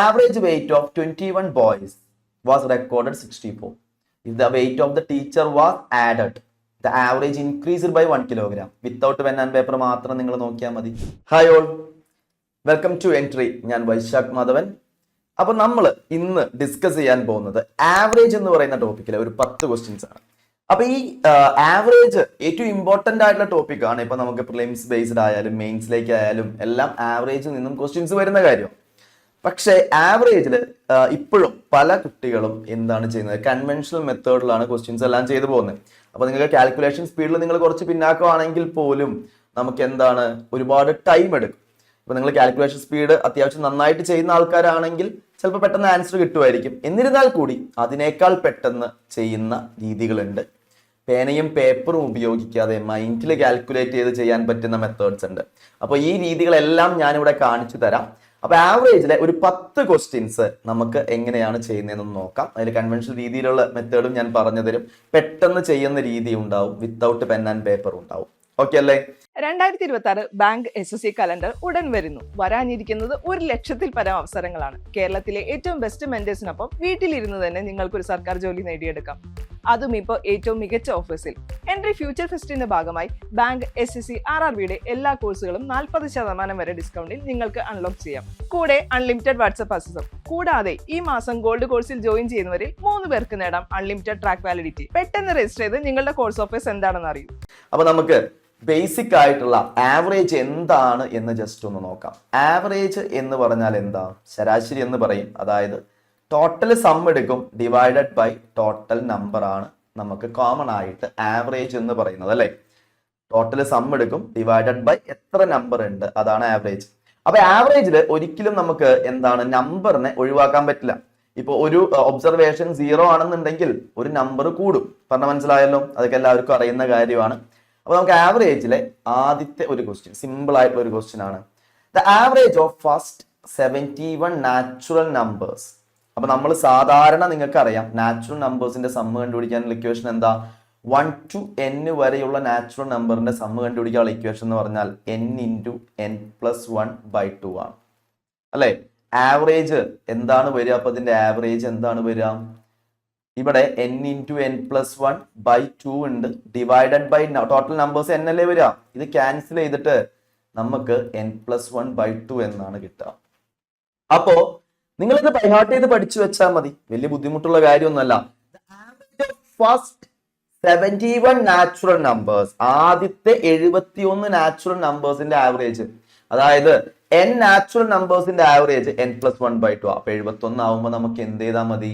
average weight of 21 boys was recorded 64. If the weight of the teacher was added, the average increased by 1 kilogram. Without pen and paper മാത്രം നിങ്ങൾ നോക്കിയാൽ മതി. Hi all, welcome to Entri. ഞാൻ വൈശാഖ് മാധവൻ. അപ്പൊ നമ്മൾ ഇന്ന് discuss ചെയ്യാൻ പോകുന്നത് ആവറേജ് എന്ന് പറയുന്ന ടോപ്പിക്കിലെ ഒരു 10 ക്വസ്റ്റ്യൻസ് ആണ്. അപ്പൊ ഈ ആവറേജ് ഏറ്റവും ഇമ്പോർട്ടന്റ് ആയിട്ടുള്ള ടോപ്പിക് ആണ്. ഇപ്പൊ നമുക്ക് പ്രിലിംസ് ബേസ്ഡ് ആയാലും മെയിൻസിലേക്ക് ആയാലും എല്ലാം ആവറേജിൽ നിന്നും ക്വസ്റ്റ്യൻസ് വരുന്ന കാര്യം. പക്ഷേ ആവറേജിൽ ഇപ്പോഴും പല കുട്ടികളും എന്താണ് ചെയ്യുന്നത്, കൺവെൻഷണൽ മെത്തേഡിലാണ് ക്വസ്റ്റ്യൻസ് എല്ലാം ചെയ്തു പോകുന്നത്. അപ്പൊ നിങ്ങൾക്ക് കാൽക്കുലേഷൻ സ്പീഡിൽ നിങ്ങൾ കുറച്ച് പിന്നാക്കമാണെങ്കിൽ പോലും നമുക്ക് എന്താണ് ഒരുപാട് ടൈം എടുക്കും. ഇപ്പൊ നിങ്ങൾ കാൽക്കുലേഷൻ സ്പീഡ് അത്യാവശ്യം നന്നായിട്ട് ചെയ്യുന്ന ആൾക്കാരാണെങ്കിൽ ചിലപ്പോൾ പെട്ടെന്ന് ആൻസർ കിട്ടുമായിരിക്കും. എന്നിരുന്നാൽ കൂടി അതിനേക്കാൾ പെട്ടെന്ന് ചെയ്യുന്ന രീതികളുണ്ട്. പേനയും പേപ്പറും ഉപയോഗിക്കാതെ മൈൻഡിൽ കാൽക്കുലേറ്റ് ചെയ്ത് ചെയ്യാൻ പറ്റുന്ന മെത്തേഡ്സ് ഉണ്ട്. അപ്പോൾ ഈ രീതികളെല്ലാം ഞാനിവിടെ കാണിച്ചു തരാം. അപ്പൊ ആവറേജിലെ ഒരു 10 ക്വസ്റ്റ്യൻസ് നമുക്ക് എങ്ങനെയാണ് ചെയ്യുന്നതെന്ന് നോക്കാം. അതിൽ കൺവെൻഷണൽ രീതിയിലുള്ള മെത്തേഡും ഞാൻ പറഞ്ഞു തരും. പെട്ടെന്ന് ചെയ്യുന്ന രീതി ഉണ്ടാവും, വിത്തൗട്ട് പെൻ ആൻഡ് പേപ്പർ ഉണ്ടാവും. ഓക്കെ അല്ലേ? 2026 ബാങ്ക് SSC കലണ്ടർ ഉടൻ വരുന്നു. വരാനിരിക്കുന്നത് 1,00,000-ൽ പരം അവസരങ്ങളാണ്. കേരളത്തിലെ ഏറ്റവും ബെസ്റ്റ് മെന്റേഴ്സിനൊപ്പം വീട്ടിലിരുന്ന് തന്നെ നിങ്ങൾക്കൊരു സർക്കാർ ജോലി നേടിയെടുക്കാം. അതും ഇപ്പോൾ ഏറ്റവും മികച്ച ഓഫേഴ്സിൽ. എൻട്രി ഫ്യൂച്ചർ ഫെസ്റ്റിന്റെ ഭാഗമായി ബാങ്ക് SSC RRBയുടെ എല്ലാ കോഴ്സുകളും 40% വരെ ഡിസ്കൗണ്ടിൽ നിങ്ങൾക്ക് അൺലോക്ക് ചെയ്യാം. കൂടെ അൺലിമിറ്റഡ് വാട്സ്ആപ്പ് അക്സസും. കൂടാതെ ഈ മാസം ഗോൾഡ് കോഴ്സിൽ ജോയിൻ ചെയ്യുന്നവരിൽ 3 പേർക്ക് നേടാം അൺലിമിറ്റഡ് ട്രാക്ക് വാലിഡിറ്റി. പെട്ടെന്ന് രജിസ്റ്റർ ചെയ്ത് നിങ്ങളുടെ കോഴ്സ് ഓഫേഴ്സ് എന്താണെന്ന് അറിയൂ. അപ്പൊ നമുക്ക് ബേസിക് ആയിട്ടുള്ള ആവറേജ് എന്താണ് എന്ന് ജസ്റ്റ് ഒന്ന് നോക്കാം. ആവറേജ് എന്ന് പറഞ്ഞാൽ എന്താ? ശരാശരി എന്ന് പറയും. അതായത് ടോട്ടൽ സം എടുക്കും, ഡിവൈഡഡ് ബൈ ടോട്ടൽ നമ്പർ ആണ് നമുക്ക് കോമൺ ആയിട്ട് ആവറേജ് എന്ന് പറയുന്നത്, അല്ലെ? ടോട്ടൽ സം എടുക്കും, ഡിവൈഡഡ് ബൈ എത്ര നമ്പർ ഉണ്ട്, അതാണ് ആവറേജ്. അപ്പൊ ആവറേജിൽ ഒരിക്കലും നമുക്ക് എന്താണ് നമ്പറിനെ ഒഴിവാക്കാൻ പറ്റില്ല. ഇപ്പൊ ഒരു ഒബ്സർവേഷൻ 0 ആണെന്നുണ്ടെങ്കിൽ ഒരു നമ്പർ കൂടും. പറഞ്ഞ മനസ്സിലായല്ലോ? അതൊക്കെ എല്ലാവർക്കും അറിയുന്ന കാര്യമാണ്. അപ്പൊ നമുക്ക് ആവറേജിലെ ആദ്യത്തെ ഒരു ക്വസ്റ്റ്യൻ, സിമ്പിൾ ആയിട്ടുള്ള ഒരു ക്വസ്റ്റ്യൻ ആണ്. The average of first 71 natural numbers. അപ്പൊ നമ്മൾ സാധാരണ നിങ്ങൾക്ക് അറിയാം നാച്ചുറൽ നമ്പേഴ്സിന്റെ സമ്മ് കണ്ടുപിടിക്കാനുള്ള ഇക്വേഷൻ എന്താ? 1 to n വരെയുള്ള നാച്ചുറൽ നമ്പറിന്റെ സമ്മ് കണ്ടുപിടിക്കാനുള്ള ഇക്വേഷൻ എന്ന് പറഞ്ഞാൽ n × n+1/2 ആണ്, അല്ലെ? ആവറേജ് എന്താണ് വരിക? അപ്പൊ ഇതിന്റെ ആവറേജ് എന്താണ് വരിക? ഇവിടെ n × n+1/2 ഉണ്ട്, divided by total numbers n അല്ലേ വരിക. ഇത് ക്യാൻസൽ ചെയ്തിട്ട് നമുക്ക് n+1/2 എന്നാണ് കിട്ടുക. അപ്പോ നിങ്ങളിത് ബൈഹാർട്ട് ചെയ്ത് പഠിച്ചു വെച്ചാൽ മതി, വലിയ ബുദ്ധിമുട്ടുള്ള കാര്യമൊന്നുമല്ല. ഫസ്റ്റ് 71 നാച്ചുറൽ നമ്പേഴ്സ്, ആദ്യത്തെ 71 നാച്ചുറൽ നമ്പേഴ്സിന്റെ ആവറേജ്, അതായത് n നാച്ചുറൽ നമ്പേഴ്സിന്റെ ആവറേജ് n+1/2. അപ്പൊ 71 ആവുമ്പോൾ നമുക്ക് എന്ത് ചെയ്താൽ മതി?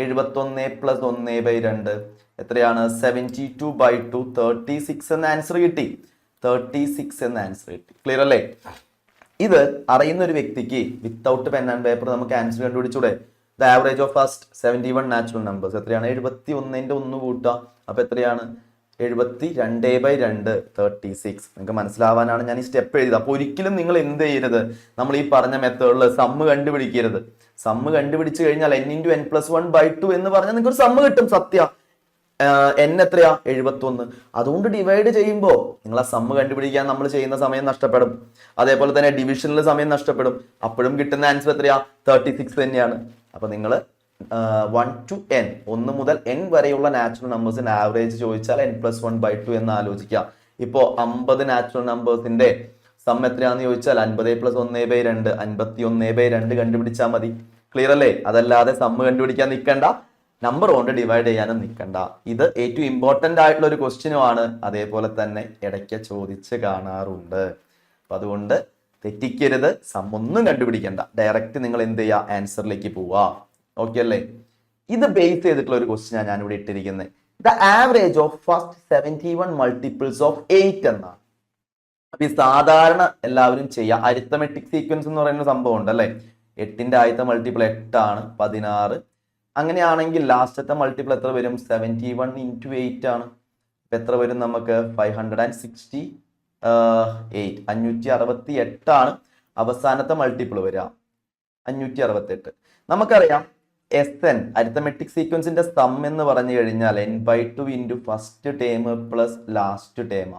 71 + 1/2 എത്രയാണ്? 72/2, 36 എന്ന ആൻസർ കിട്ടി. 36 എന്ന ആൻസർ കിട്ടി. ക്ലിയർ അല്ലേ? ഇത് അറിയുന്ന ഒരു വ്യക്തിക്ക് വിത്തൗട്ട് പെൻ ആൻഡ് പേപ്പർ നമുക്ക് ആൻസർ കണ്ടുപിടിച്ചൂടെ? The average of first 71 natural numbers എത്രയാണ്? 71ന്റെ 1 കൂട്ടുക, അപ്പൊ എത്രയാണ്? 72/2, 36. നിങ്ങൾക്ക് മനസ്സിലാവാനാണ് ഞാൻ ഈ സ്റ്റെപ്പ് എഴുതിയത്. അപ്പൊ ഒരിക്കലും നിങ്ങൾ എന്ത് ചെയ്യരുത്, നമ്മൾ ഈ പറഞ്ഞ മെത്തേഡിൽ സമ്മ് കണ്ടുപിടിക്കരുത്. സമ്മ് കണ്ടുപിടിച്ചു കഴിഞ്ഞാൽ n × n+1/2 എന്ന് പറഞ്ഞാൽ നിങ്ങൾക്ക് ഒരു സമ്മ് കിട്ടും. സത്യ n എത്രയാ? 71. അതുകൊണ്ട് ഡിവൈഡ് ചെയ്യുമ്പോൾ നിങ്ങൾ ആ സമ്മ് കണ്ടുപിടിക്കാൻ നമ്മൾ ചെയ്യുന്ന സമയം നഷ്ടപ്പെടും. അതേപോലെ തന്നെ ഡിവിഷനിൽ സമയം നഷ്ടപ്പെടും. അപ്പോഴും കിട്ടുന്ന ആൻസർ എത്രയാ? 36 തന്നെയാണ്. അപ്പൊ നിങ്ങൾ 1 to n, 1 മുതൽ n വരെയുള്ള നാച്ചുറൽ നമ്പേഴ്സിന്റെ ആവറേജ് ചോദിച്ചാൽ n+1/2 എന്ന് ആലോചിക്കുക. ഇപ്പോ 50 നാച്ചുറൽ നമ്പേഴ്സിന്റെ സം എത്രയാന്ന് ചോദിച്ചാൽ 50 + 1/2, 51/2 കണ്ടുപിടിച്ചാൽ മതി. ക്ലിയർ അല്ലേ? അതല്ലാതെ സമ്മ് കണ്ടുപിടിക്കാൻ നിൽക്കണ്ട, നമ്പർ കൊണ്ട് ഡിവൈഡ് ചെയ്യാനും നിൽക്കണ്ട. ഇത് ഏറ്റവും ഇമ്പോർട്ടന്റ് ആയിട്ടുള്ള ഒരു ക്വസ്റ്റ്യനുമാണ്. അതേപോലെ തന്നെ ഇടയ്ക്ക് ചോദിച്ച് കാണാറുണ്ട്. അപ്പൊ അതുകൊണ്ട് തെറ്റിക്കരുത്, സമ്മൊന്നും കണ്ടുപിടിക്കണ്ട, ഡയറക്റ്റ് നിങ്ങൾ എന്ത് ചെയ്യുക? ആൻസറിലേക്ക് പോവാ. ഓക്കെ അല്ലേ? ഇത് ബേസ് ചെയ്തിട്ടുള്ള ഒരു ക്വസ്റ്റ്യനാണ് ഞാൻ ഇവിടെ ഇട്ടിരിക്കുന്നത്. The average of first 71 multiples of 8 എന്നാണ്. അപ്പൊ ഈ സാധാരണ എല്ലാവരും ചെയ്യാം. അരിത്തമെറ്റിക് സീക്വൻസ് എന്ന് പറയുന്ന സംഭവം ഉണ്ട്, അല്ലെ? 8ന്റെ ആദ്യത്തെ മൾട്ടിപ്പിൾ 8 ആണ്, 16. അങ്ങനെയാണെങ്കിൽ ലാസ്റ്റത്തെ മൾട്ടിപ്പിൾ എത്ര വരും? 71 × 8 ആണ്. അപ്പൊ എത്ര വരും നമുക്ക്? 568, 568 ആണ് അവസാനത്തെ മൾട്ടിപ്പിൾ വരിക. 568. നമുക്കറിയാം SN അരിത്തമെറ്റിക് സീക്വൻസിന്റെ സം എന്ന് പറഞ്ഞു കഴിഞ്ഞാൽ n/2 × first term plus last term.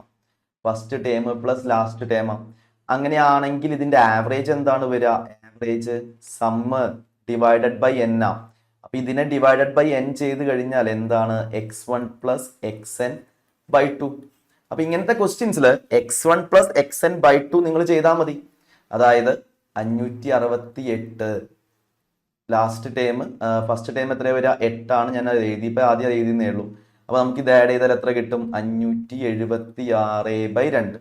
First term plus last term. അങ്ങനെയാണെങ്കിൽ ഇതിന്റെ ആവറേജ് എന്താണ് വരിക? Average? Sum divided by N ആ. അപ്പൊ ഇതിനെ ഡിവൈഡഡ് ബൈ എൻ ചെയ്ത് കഴിഞ്ഞാൽ എന്താണ്? x1 plus xn by 2. അപ്പൊ ഇങ്ങനത്തെ ക്വസ്റ്റ്യൻസിൽ x1 പ്ലസ് xn ബൈ 2 നിങ്ങൾ ചെയ്താൽ മതി. അതായത് 568. ലാസ്റ്റ് ടൈം ഫസ്റ്റ് ടൈം എത്രയാ വരിക? 8 ആണ്. ഞാൻ എഴുതിയപ്പോൾ ആദ്യം എഴുതിയെന്നേ ഉള്ളൂ. അപ്പൊ നമുക്ക് ഇത് ആഡ് ചെയ്താൽ എത്ര കിട്ടും? 576/2.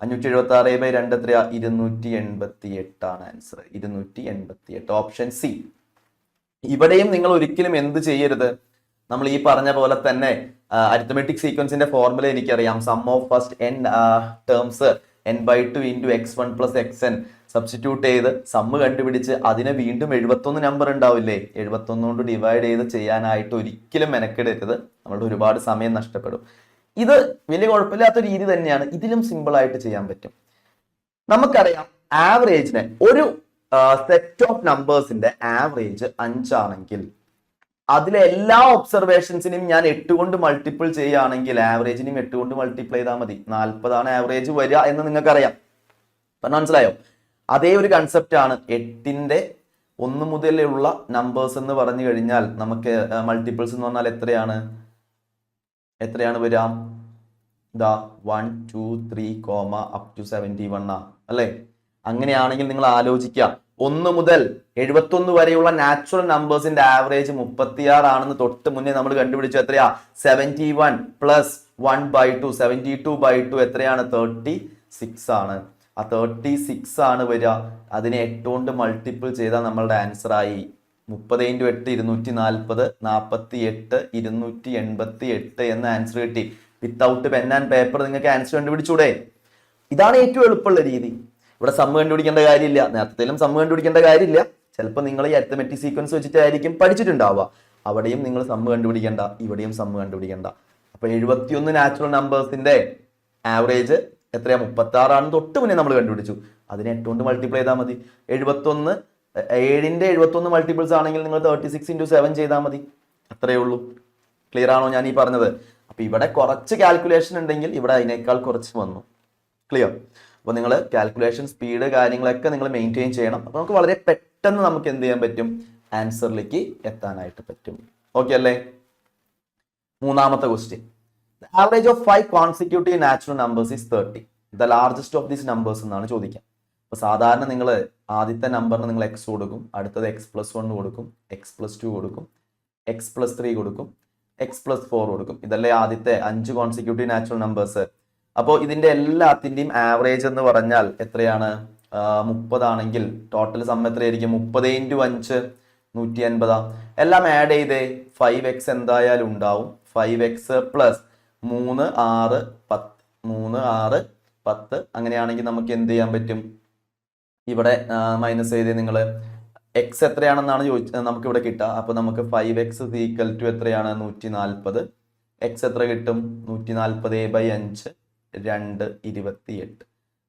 576/2 എത്രയാ? 288 ആണ് ആൻസർ. 288, option C. ഇവിടെയും നിങ്ങൾ ഒരിക്കലും എന്ത് ചെയ്യരുത്? നമ്മൾ ഈ പറഞ്ഞ പോലെ തന്നെ അരിത്തമെറ്റിക് സീക്വൻസിന്റെ ഫോർമുല എനിക്കറിയാം. Sum of first n terms n/2 into x1 plus xn substitute ചെയ്ത് സമ്മ് കണ്ടുപിടിച്ച് അതിനെ വീണ്ടും 71 നമ്പർ ഉണ്ടാവില്ലേ, 71 കൊണ്ട് ഡിവൈഡ് ചെയ്ത് ചെയ്യാനായിട്ട് ഒരിക്കലും മെനക്കെടരുത്. നമ്മളുടെ ഒരുപാട് സമയം നഷ്ടപ്പെടും. ഇത് വലിയ കുഴപ്പമില്ലാത്ത രീതി തന്നെയാണ്. ഇതിലും സിമ്പിൾ ആയിട്ട് ചെയ്യാൻ പറ്റും. നമുക്കറിയാം ആവറേജിനെ, ഒരു സെറ്റ് ഓഫ് നമ്പേഴ്സിന്റെ ആവറേജ് 5 ആണെങ്കിൽ അതിലെ എല്ലാ ഒബ്സർവേഷൻസിനും ഞാൻ 8 കൊണ്ട് മൾട്ടിപ്പിൾ ചെയ്യുകയാണെങ്കിൽ ആവറേജിനും 8 കൊണ്ട് മൾട്ടിപ്ലൈ ചെയ്താൽ മതി. 40 ആണ് ആവറേജ് വരിക എന്ന് നിങ്ങൾക്കറിയാം. പറഞ്ഞ മനസ്സിലായോ? അതേ ഒരു കൺസെപ്റ്റ് ആണ് 8ന്റെ 1 മുതലുള്ള നമ്പേഴ്സ് എന്ന് പറഞ്ഞു കഴിഞ്ഞാൽ നമുക്ക് മൾട്ടിപ്പിൾസ് എന്ന് പറഞ്ഞാൽ എത്രയാണ് വരിക? ഇതാ 1 2 3 അപ് ടു 71 അല്ലെ? അങ്ങനെയാണെങ്കിൽ നിങ്ങൾ ആലോചിക്കുക, 1 മുതൽ 71 വരെയുള്ള നാച്ചുറൽ നമ്പേഴ്സിന്റെ ആവറേജ് 36 ആണെന്ന് തൊട്ട് മുന്നേ നമ്മൾ കണ്ടുപിടിച്ചു. എത്രയാ? 71 പ്ലസ് 1/2. 72/2 എത്രയാണ്? 36 ആണ്. ആ 36 ആണ് വരിക. അതിനെ 8 കൊണ്ട് മൾട്ടിപ്പിൾ ചെയ്താൽ നമ്മളുടെ ആൻസർ ആയി 30 × 8 240, 48 288 എന്ന ആൻസർ കിട്ടി. വിത്തൗട്ട് പെൻ ആൻഡ് പേപ്പർ നിങ്ങൾക്ക് ആൻസർ കണ്ടുപിടിച്ചൂടെ? ഇതാണ് ഏറ്റവും എളുപ്പമുള്ള രീതി. ഇവിടെ സമ്മ് കണ്ടുപിടിക്കേണ്ട കാര്യമില്ല, നേരത്തേലും സമ്മ് കണ്ടുപിടിക്കേണ്ട കാര്യമില്ല. ചിലപ്പോൾ നിങ്ങൾ ഈ അരിത്തമെറ്റിക് സീക്വൻസ് വെച്ചിട്ടായിരിക്കും പഠിച്ചിട്ടുണ്ടാവുക. അവിടെയും നിങ്ങൾ സമ്മ് കണ്ടുപിടിക്കേണ്ട, ഇവിടെയും സമ്മ് കണ്ടുപിടിക്കേണ്ട. അപ്പൊ 71 നാച്ചുറൽ നമ്പേഴ്സിന്റെ ആവറേജ് എത്രയാ? 36 ആണ് തൊട്ട് മുന്നേ നമ്മൾ കണ്ടുപിടിച്ചു. അതിനെ 8 കൊണ്ട് മൾട്ടിപ്ലൈ ചെയ്താൽ മതി. 71 7ന്റെ 71 മൾട്ടിപ്പിൾസ് ആണെങ്കിൽ നിങ്ങൾ 36 × 7 ചെയ്താൽ മതി. അത്രയേ ഉള്ളൂ. ക്ലിയർ ആണോ ഞാൻ ഈ പറഞ്ഞത്? അപ്പൊ ഇവിടെ കുറച്ച് കാൽക്കുലേഷൻ ഉണ്ടെങ്കിൽ ഇവിടെ അതിനേക്കാൾ കുറച്ച് വന്നു. ക്ലിയർ? അപ്പൊ നിങ്ങൾ കാൽക്കുലേഷൻ സ്പീഡ് കാര്യങ്ങളൊക്കെ നിങ്ങൾ മെയിൻറ്റെയിൻ ചെയ്യണം. അപ്പൊ നമുക്ക് വളരെ പെട്ടെന്ന് നമുക്ക് എന്ത് ചെയ്യാൻ പറ്റും? ആൻസറിലേക്ക് എത്താനായിട്ട് പറ്റും. ഓക്കെ അല്ലേ? മൂന്നാമത്തെ question. The average of 5 consecutive natural numbers is 30. The largest of these numbers എന്നാണ് ചോദിക്കുക. അപ്പൊ സാധാരണ നിങ്ങൾ ആദ്യത്തെ നമ്പറിന് നിങ്ങൾ x കൊടുക്കും, അടുത്തത് x+1 കൊടുക്കും, x+2 കൊടുക്കും, x+3 കൊടുക്കും, x+4 കൊടുക്കും. ഇതല്ലേ ആദ്യത്തെ 5 കോൺസിക്യൂട്ടീവ് നാച്ചുറൽ നമ്പേഴ്സ്. അപ്പോൾ ഇതിന്റെ എല്ലാത്തിന്റെയും ആവറേജ് എന്ന് പറഞ്ഞാൽ എത്രയാണ്? 30 ആണെങ്കിൽ ടോട്ടൽ സം എത്രയായിരിക്കും? 30 × 5 150. എല്ലാം ആഡ് ചെയ്തേ 5x എന്തായാലും ഉണ്ടാവും. 5x plus 3 6 10, 3 6 10. അങ്ങനെയാണെങ്കിൽ നമുക്ക് എന്ത് ചെയ്യാൻ പറ്റും? ഇവിടെ മൈനസ് ചെയ്തേ നിങ്ങൾ എക്സ് എത്രയാണെന്നാണ് നമുക്ക് ഇവിടെ കിട്ടുക. അപ്പൊ നമുക്ക് 5x = എത്രയാണ്? 140. എക്സ് എത്ര കിട്ടും? 140/5 2 28.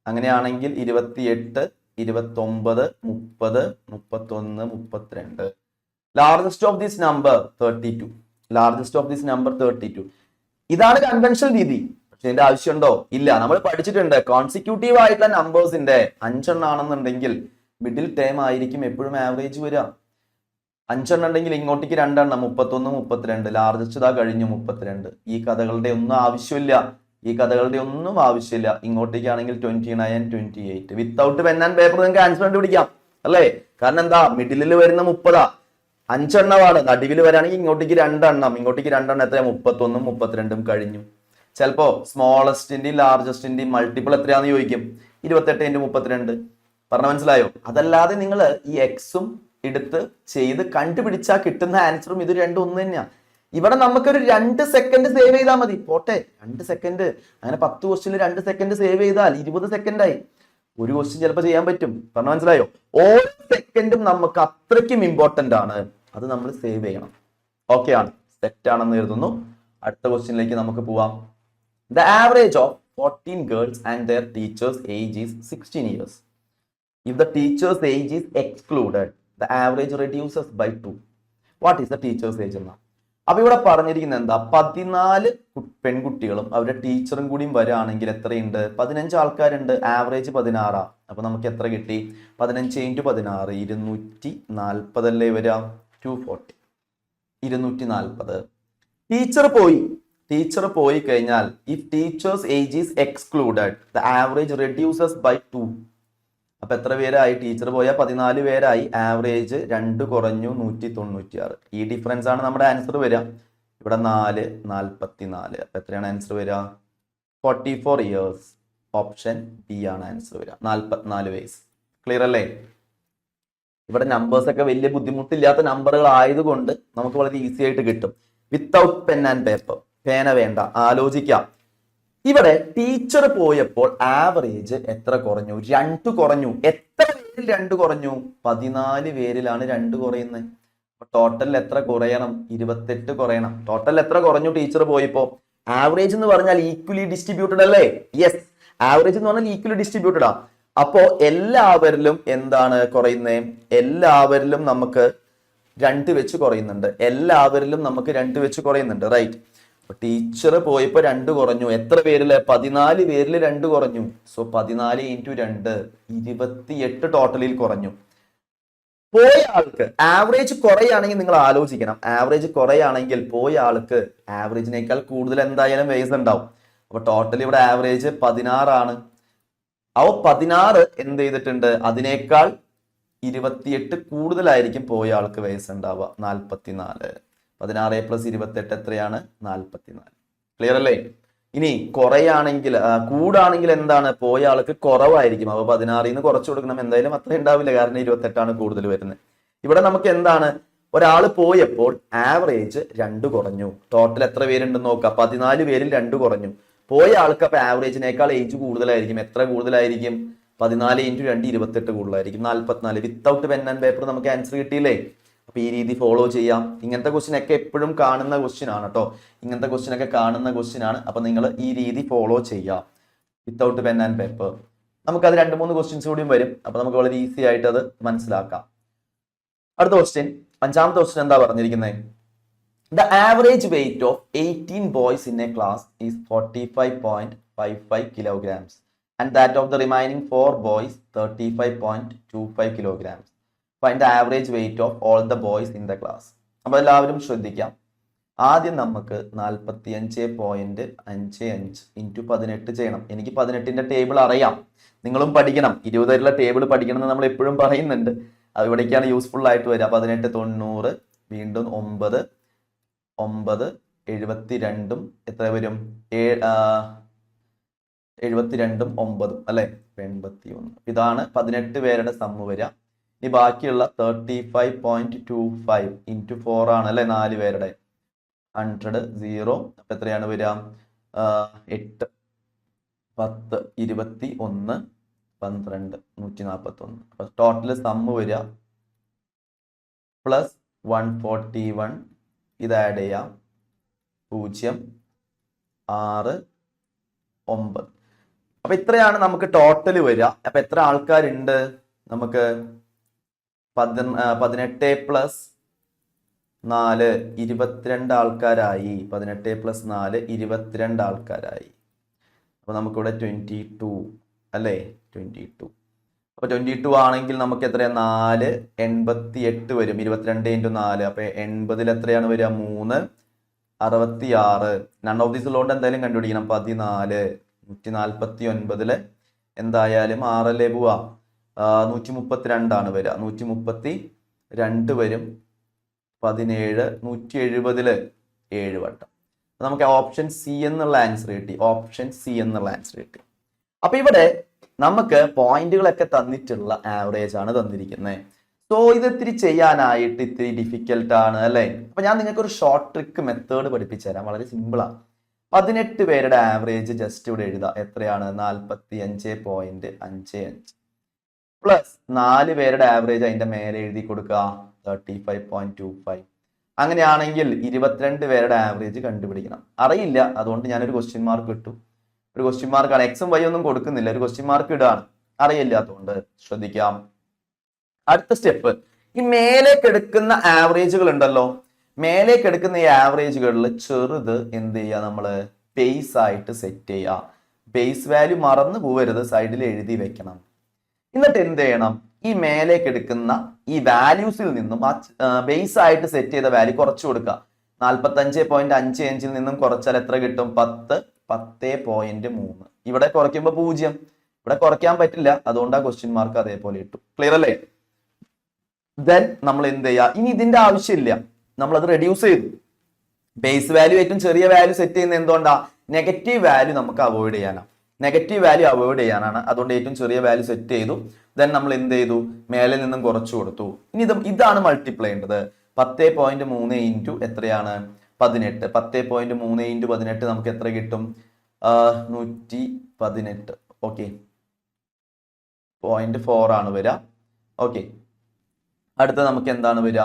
അങ്ങനെയാണെങ്കിൽ 28 29 30 31 32. Largest of this number 32. Largest of this number 32. ഇതാണ് കൺവെൻഷണൽ രീതി. പക്ഷെ ഇതിന്റെ ആവശ്യമുണ്ടോ? ഇല്ല. നമ്മൾ പഠിച്ചിട്ടുണ്ട് കോൺസിക്യൂട്ടീവ് ആയിട്ടുള്ള നമ്പേഴ്സിന്റെ 5 എണ്ണം ആണെന്നുണ്ടെങ്കിൽ മിഡിൽ ടേം ആയിരിക്കും എപ്പോഴും ആവറേജ് വരിക. 5 എണ്ണം ഉണ്ടെങ്കിൽ ഇങ്ങോട്ടേക്ക് 2 എണ്ണം 31 32. ലാർജസ്റ്റ് ഇതാ കഴിഞ്ഞു 32. ഈ കഥകളുടെ ഒന്നും ആവശ്യമില്ല. ഇങ്ങോട്ടേക്കാണെങ്കിൽ 29 28. വിത്തൗട്ട് പെൻ ആൻഡ് പേപ്പർ നിങ്ങൾക്ക് ആൻസർ കണ്ടുപിടിക്കാം അല്ലേ? കാരണം എന്താ? മിഡിലിൽ വരുന്ന 30 5 എണ്ണമാണ്. നടുവിൽ വരാണെങ്കിൽ ഇങ്ങോട്ടേക്ക് 2 എണ്ണം, ഇങ്ങോട്ടേക്ക് 2 എണ്ണം എത്രയാ? 31 32 കഴിഞ്ഞു. ചിലപ്പോ സ്മോളസ്റ്റിന്റെയും ലാർജസ്റ്റിന്റെയും മൾട്ടിപ്പിൾ എത്രയാന്ന് ചോദിക്കും. 28 × 32. പറഞ്ഞ മനസ്സിലായോ? അതല്ലാതെ നിങ്ങൾ ഈ എക്സും എടുത്ത് ചെയ്ത് കണ്ടുപിടിച്ചാൽ കിട്ടുന്ന ആൻസറും ഇത് രണ്ടും ഒന്ന് തന്നെയാണ്. ഇവിടെ നമുക്കൊരു 2 സെക്കൻഡ് സേവ് ചെയ്താൽ മതി. പോട്ടെ, 2 സെക്കൻഡ്. അങ്ങനെ 10 ക്വസ്റ്റ്യനിൽ 2 സെക്കൻഡ് സേവ് ചെയ്താൽ 20 സെക്കൻഡായി. ഒരു ക്വസ്റ്റ്യൻ ചിലപ്പോൾ ചെയ്യാൻ പറ്റും. പറഞ്ഞ മനസ്സിലായോ? ഓരോ സെക്കൻഡും നമുക്ക് അത്രയ്ക്കും ഇമ്പോർട്ടന്റ് ആണ്. അത് നമ്മൾ സേവ് ചെയ്യണം. ഓക്കെ ആണ്, സെറ്റ് ആണെന്ന് കരുതുന്നു. അടുത്ത ക്വസ്റ്റ്യനിലേക്ക് നമുക്ക് പോവാം. The average of 14 girls and their teachers' age is 16 years. If the teacher's age is excluded, the average reduces by 2. What is the teacher's age? അപ്പൊ ഇവിടെ പറഞ്ഞിരിക്കുന്നത് എന്താ, 14 പെൺകുട്ടികളും അവരുടെ ടീച്ചറും കൂടിയും വരികയാണെങ്കിൽ എത്രയുണ്ട്, 15 ആൾക്കാരുണ്ട്, ആവറേജ് 16. അപ്പൊ നമുക്ക് എത്ര കിട്ടി, 15 × 16 240 അല്ലേ വരിക, 240, 240. ടീച്ചർ പോയി കഴിഞ്ഞാൽ if teacher's age is excluded the average reduces by 2. അപ്പൊ എത്ര പേരായി, ടീച്ചർ പോയാൽ 14 പേരായി, ആവറേജ് 2 കുറഞ്ഞു 196. ഈ ഡിഫറൻസ് ആണ് നമ്മുടെ ആൻസർ വരിക. ഇവിടെ 4 44. അപ്പൊ എത്രയാണ് ആൻസർ വരിക, 44 ഇയേഴ്സ്. ഓപ്ഷൻ ബി ആണ് ആൻസർ വരിക, 44 വയസ്സ്. ക്ലിയർ അല്ലേ? ഇവിടെ നമ്പേഴ്സ് ഒക്കെ വലിയ ബുദ്ധിമുട്ടില്ലാത്ത നമ്പറുകൾ ആയതുകൊണ്ട് നമുക്ക് വളരെ ഈസി ആയിട്ട് കിട്ടും. വിത്തൗട്ട് പെൻ ആൻഡ് പേപ്പർ, പേന വേണ്ട, ആലോചിക്കാം. ഇവിടെ ടീച്ചർ പോയപ്പോൾ ആവറേജ് എത്ര കുറഞ്ഞു, 2 കുറഞ്ഞു. എത്ര പേരിൽ 2 കുറഞ്ഞു, 14 പേരിലാണ് 2 കുറയുന്നത്. ടോട്ടൽ എത്ര കുറയണം, 28 കുറയണം. ടോട്ടൽ എത്ര കുറഞ്ഞു ടീച്ചർ പോയപ്പോ, ആവറേജ് എന്ന് പറഞ്ഞാൽ ഈക്വലി ഡിസ്ട്രിബ്യൂട്ടഡ് അല്ലേ? യെസ്, ആവറേജ് എന്ന് പറഞ്ഞാൽ ഈക്വലി ഡിസ്ട്രിബ്യൂട്ടഡ് ആ. അപ്പോ എല്ലാവരിലും എന്താണ് കുറയുന്നത്, എല്ലാവരിലും നമുക്ക് 2 വെച്ച് കുറയുന്നുണ്ട്, എല്ലാവരിലും നമുക്ക് 2 വെച്ച് കുറയുന്നുണ്ട്, റൈറ്റ്. ടീച്ചർ പോയപ്പോ 2 കുറഞ്ഞു. എത്ര പേരില്, 14 പേരിൽ 2 കുറഞ്ഞു. സോ 14 × 2 28 ടോട്ടലിൽ കുറഞ്ഞു. പോയ ആൾക്ക് ആവറേജ് കുറയാണെങ്കിൽ നിങ്ങൾ ആലോചിക്കണം, ആവറേജ് കുറയാണെങ്കിൽ പോയ ആൾക്ക് ആവറേജിനേക്കാൾ കൂടുതൽ എന്തായാലും വേസ് ഉണ്ടാവും. അപ്പൊ ടോട്ടൽ ഇവിടെ ആവറേജ് 16 ആണ്. അവ 16 എന്ത് ചെയ്തിട്ടുണ്ട്, അതിനേക്കാൾ 28 കൂടുതലായിരിക്കും പോയ ആൾക്ക് വയസ്സ് ഉണ്ടാവുക, 44. 16 + 28 എത്രയാണ്, 44. ക്ലിയർ അല്ലേ? ഇനി കുറയാണെങ്കിൽ, കൂടാണെങ്കിൽ എന്താണ്, പോയ ആൾക്ക് കുറവായിരിക്കും. അപ്പൊ 16 കുറച്ചു കൊടുക്കണം, എന്തായാലും അത്ര ഉണ്ടാവില്ല, കാരണം 28 കൂടുതൽ വരുന്നത്. ഇവിടെ നമുക്ക് എന്താണ്, ഒരാൾ പോയപ്പോൾ ആവറേജ് 2 കുറഞ്ഞു. ടോട്ടൽ എത്ര പേരുണ്ടെന്ന് നോക്കാം, 14 പേരിൽ 2 കുറഞ്ഞു. പോയ ആൾക്ക് അപ്പൊ ആവറേജിനേക്കാൾ ഏജ് കൂടുതലായിരിക്കും. എത്ര കൂടുതലായിരിക്കും, 14 × 2 28 കൂടുതലായിരിക്കും, 44. വിത്തൗട്ട് പെൻ ആൻഡ് പേപ്പർ നമുക്ക് ആൻസർ കിട്ടിയില്ലേ? അപ്പൊ ഈ രീതി ഫോളോ ചെയ്യാം. ഇങ്ങനത്തെ ക്വസ്റ്റ്യൻ ഒക്കെ എപ്പോഴും കാണുന്ന ക്വസ്റ്റ്യൻ ആണ് കേട്ടോ, ഇങ്ങനത്തെ ക്വസ്റ്റ്യൻ ഒക്കെ കാണുന്ന ക്വസ്റ്റ്യൻ ആണ്. അപ്പൊ നിങ്ങൾ ഈ രീതി ഫോളോ ചെയ്യാം വിത്തൗട്ട് പെൻ ആൻഡ് പേപ്പർ. നമുക്കത് 2-3 ക്വസ്റ്റ്യൻസ് കൂടിയും വരും. അപ്പൊ നമുക്ക് വളരെ ഈസി ആയിട്ട് അത് മനസ്സിലാക്കാം. അടുത്ത ക്വസ്റ്റ്യൻ, 5ാമത്തെ ക്വസ്റ്റ്യൻ എന്താ പറഞ്ഞിരിക്കുന്നത്, the average weight of 18 boys in A class is 45.55 kilograms and that of the remaining 4 boys 35.25 kilograms. Find the average weight of all the boys in the class. അപ്പൊ എല്ലാവരും ശ്രദ്ധിക്കാം. ആദ്യം നമുക്ക് 45.55 × 18 ചെയ്യണം. എനിക്ക് 18ന്റെ ടേബിൾ അറിയാം, നിങ്ങളും പഠിക്കണം. 20 ടേബിൾ പഠിക്കണം എന്ന് നമ്മൾ എപ്പോഴും പറയുന്നുണ്ട്. അത് ഇവിടേക്കാണ് യൂസ്ഫുൾ ആയിട്ട് വരിക. 18 90, വീണ്ടും 9 9 72 എത്ര വരും, 72 9 അല്ലെ, 81. ഇതാണ് 18 പേരുടെ സമ്മ് വരിക. ഇനി ബാക്കിയുള്ള 35.25 × 4 ആണ് അല്ലെ, 4 പേരുടെ 100 0. അപ്പൊ എത്രയാണ് വരിക, 8 10 21 12 141. അപ്പൊ ടോട്ടൽ സമ്മ് വരിക പ്ലസ് 141. ഇത് ആഡ് ചെയ്യാം, 0 6 9. അപ്പൊ ഇത്രയാണ് നമുക്ക് ടോട്ടൽ വരിക. അപ്പൊ എത്ര ആൾക്കാരുണ്ട്, നമുക്ക് 18 + 4 22 ആൾക്കാരായി. 18 + 4 22 ആൾക്കാരായി. അപ്പൊ നമുക്കിവിടെ 22 അല്ലേ, 22. അപ്പൊ 22 ആണെങ്കിൽ നമുക്ക് എത്രയാ, 4 88 വരും. 22 × 4 അപ്പൊ 80 എത്രയാണ് വരിക, 3 66. നൺ ഓഫ് ദീസ് ഉള്ളതുകൊണ്ട് എന്തായാലും കണ്ടുപിടിക്കണം. 14 149 എന്തായാലും 6 പോവാ, 132 ആണ് വരിക. 132 വരും. 17 170 7 വട്ടം. നമുക്ക് ഓപ്ഷൻ സി എന്നുള്ള ആൻസർ കിട്ടി, ഓപ്ഷൻ സി എന്നുള്ള ആൻസർ കിട്ടി. അപ്പൊ ഇവിടെ നമുക്ക് പോയിന്റുകളൊക്കെ തന്നിട്ടുള്ള ആവറേജ് ആണ് തന്നിരിക്കുന്നത്. സോ ഇത് ഇത്തിരി ചെയ്യാനായിട്ട് ഇത്തിരി ഡിഫിക്കൽട്ട് ആണ് അല്ലെ. അപ്പൊ ഞാൻ നിങ്ങൾക്ക് ഒരു ഷോർട്ട് ട്രിക്ക് മെത്തേഡ് പഠിപ്പിച്ചു തരാം, വളരെ സിമ്പിളാണ്. 18 പേരുടെ ആവറേജ് ജസ്റ്റ് ഇവിടെ എഴുതാം. എത്രയാണ്, 45.55 പ്ലസ് 4 പേരുടെ ആവറേജ് അതിന്റെ മേലെ എഴുതി കൊടുക്കുക, 35.25. അങ്ങനെയാണെങ്കിൽ 22 പേരുടെ ആവറേജ് കണ്ടുപിടിക്കണം. അറിയില്ല, അതുകൊണ്ട് ഞാനൊരു ക്വസ്റ്റ്യൻ മാർക്ക് ഇട്ടു. ഒരു ക്വസ്റ്റ്യൻ മാർക്കാണ്, എക്സും വൈ ഒന്നും കൊടുക്കുന്നില്ല, ഒരു ക്വസ്റ്റ്യൻ മാർക്ക് ഇടാണ്. അറിയില്ലാത്തതുകൊണ്ട് ശ്രദ്ധിക്കാം. അടുത്ത സ്റ്റെപ്പ്, ഈ മേലെ കിടക്കുന്ന ആവറേജുകൾ ഉണ്ടല്ലോ, മേലേക്ക് എടുക്കുന്ന ഈ ആവറേജുകളിൽ ചെറുത് എന്ത് ചെയ്യുക, നമ്മൾ ബേസ് ആയിട്ട് സെറ്റ് ചെയ്യുക. ബേസ് വാല്യൂ മറന്നു പോകരുത്, സൈഡിൽ എഴുതി വെക്കണം. എന്നിട്ട് എന്ത് ചെയ്യണം, ഈ മേലേക്ക് എടുക്കുന്ന ഈ വാല്യൂസിൽ നിന്നും ആ ബേസ് ആയിട്ട് സെറ്റ് ചെയ്ത വാല്യൂ കുറച്ചു കൊടുക്കുക. 45.55 നിന്നും കുറച്ചാൽ എത്ര കിട്ടും? 10.3. ഇവിടെ കുറയ്ക്കുമ്പോൾ 0. ഇവിടെ കുറയ്ക്കാൻ പറ്റില്ല, അതുകൊണ്ടാണ് ക്വസ്റ്റ്യൻ മാർക്ക് അതേപോലെ ഇട്ടു. ക്ലിയർ അല്ലേ? ദെൻ നമ്മൾ എന്ത് ചെയ്യുക, ഇനി ഇതിന്റെ ആവശ്യമില്ല, നമ്മളത് റെഡ്യൂസ് ചെയ്തു. ബേസ് വാല്യൂ ഏറ്റവും ചെറിയ വാല്യൂ സെറ്റ് ചെയ്യുന്നത് എന്തുകൊണ്ടാ? നെഗറ്റീവ് വാല്യൂ നമുക്ക് അവോയ്ഡ് ചെയ്യാനാണ്. നെഗറ്റീവ് വാല്യൂ അവോയ്ഡ് ചെയ്യാനാണ്, അതുകൊണ്ട് ഏറ്റവും ചെറിയ വാല്യൂ സെറ്റ് ചെയ്തു. ദെൻ നമ്മൾ എന്ത് ചെയ്തു, മേലെ നിന്നും കുറച്ചു കൊടുത്തു. ഇനി ഇതാണ് മൾട്ടിപ്ലൈ ചെയ്യേണ്ടത്. 10.3 ഇൻറ്റു എത്രയാണ്? 18. 10.3 ഇൻറ്റു 18 നമുക്ക് എത്ര കിട്ടും? 118. ഓക്കെ, 0.4 ആണ് വരിക. ഓക്കെ, അടുത്ത നമുക്ക് എന്താണ് വരിക?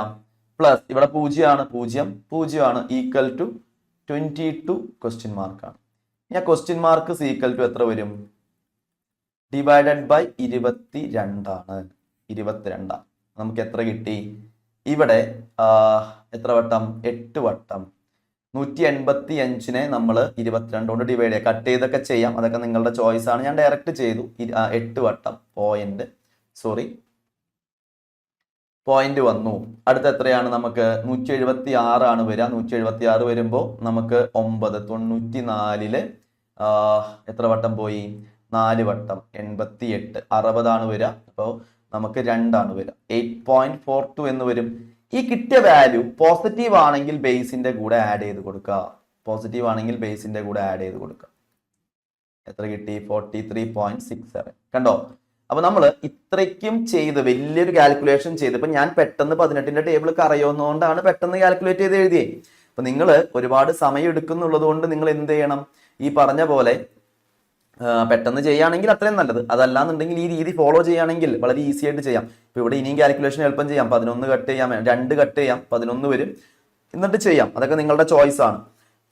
പ്ലസ് ഇവിടെ 0 ആണ്, ഈക്വൽ ടു 22 ക്വസ്റ്റ്യൻ മാർക്കാണ്. ഞാൻ ക്വസ്റ്റ്യൻ മാർക്ക് ഈക്വൽ ടു എത്ര വരും? ഡിവൈഡഡ് ബൈ 22 ആണ്. 22 നമുക്ക് എത്ര കിട്ടി? ഇവിടെ എത്ര വട്ടം? 8 വട്ടം. 185നെ നമ്മൾ 22 കൊണ്ട് ഡിവൈഡ് ചെയ്യാം. കട്ട് ചെയ്തൊക്കെ ചെയ്യാം, അതൊക്കെ നിങ്ങളുടെ ചോയ്സ് ആണ്. ഞാൻ ഡയറക്റ്റ് ചെയ്തു. 8 വട്ടം പോയിന്റ് വന്നു. അടുത്ത എത്രയാണ്? നമുക്ക് 176 ആണ് വരിക. 176 വരുമ്പോൾ നമുക്ക് 9. 94 എത്ര വട്ടം പോയി? 4 വട്ടം. 88. 60 ആണ് വരിക. അപ്പോൾ നമുക്ക് 2 ആണ് വരിക. 8.42 എന്ന് വരും. ഈ കിട്ടിയ വാല്യൂ പോസിറ്റീവ് ആണെങ്കിൽ ബേസിന്റെ കൂടെ ആഡ് ചെയ്ത് കൊടുക്കുക. പോസിറ്റീവ് ആണെങ്കിൽ ബേസിന്റെ കൂടെ ആഡ് ചെയ്ത് കൊടുക്കുക. എത്ര കിട്ടി? 43.67. കണ്ടോ? അപ്പൊ നമ്മൾ ഇത്രയ്ക്കും ചെയ്ത് വലിയൊരു കാൽക്കുലേഷൻ ചെയ്ത്, ഇപ്പൊ ഞാൻ പെട്ടെന്ന് 18ന്റെ ടേബിൾ അറിയുന്നതുകൊണ്ടാണ് പെട്ടെന്ന് കാൽക്കുലേറ്റ് ചെയ്ത് എഴുതിയേ. അപ്പൊ നിങ്ങൾ ഒരുപാട് സമയം എടുക്കുന്നുള്ളത് കൊണ്ട് നിങ്ങൾ എന്ത് ചെയ്യണം, ഈ പറഞ്ഞ പോലെ പെട്ടെന്ന് ചെയ്യുകയാണെങ്കിൽ അത്രയും നല്ലത്. അതല്ലാന്നുണ്ടെങ്കിൽ ഈ രീതി ഫോളോ ചെയ്യുകയാണെങ്കിൽ വളരെ ഈസി ആയിട്ട് ചെയ്യാം. ഇപ്പൊ ഇവിടെ ഇനിയും കാൽക്കുലേഷൻ എളുപ്പം ചെയ്യാം. 11 കട്ട് ചെയ്യാം, 2 കട്ട് ചെയ്യാം, 11 വരും, എന്നിട്ട് ചെയ്യാം. അതൊക്കെ നിങ്ങളുടെ ചോയ്സ് ആണ്.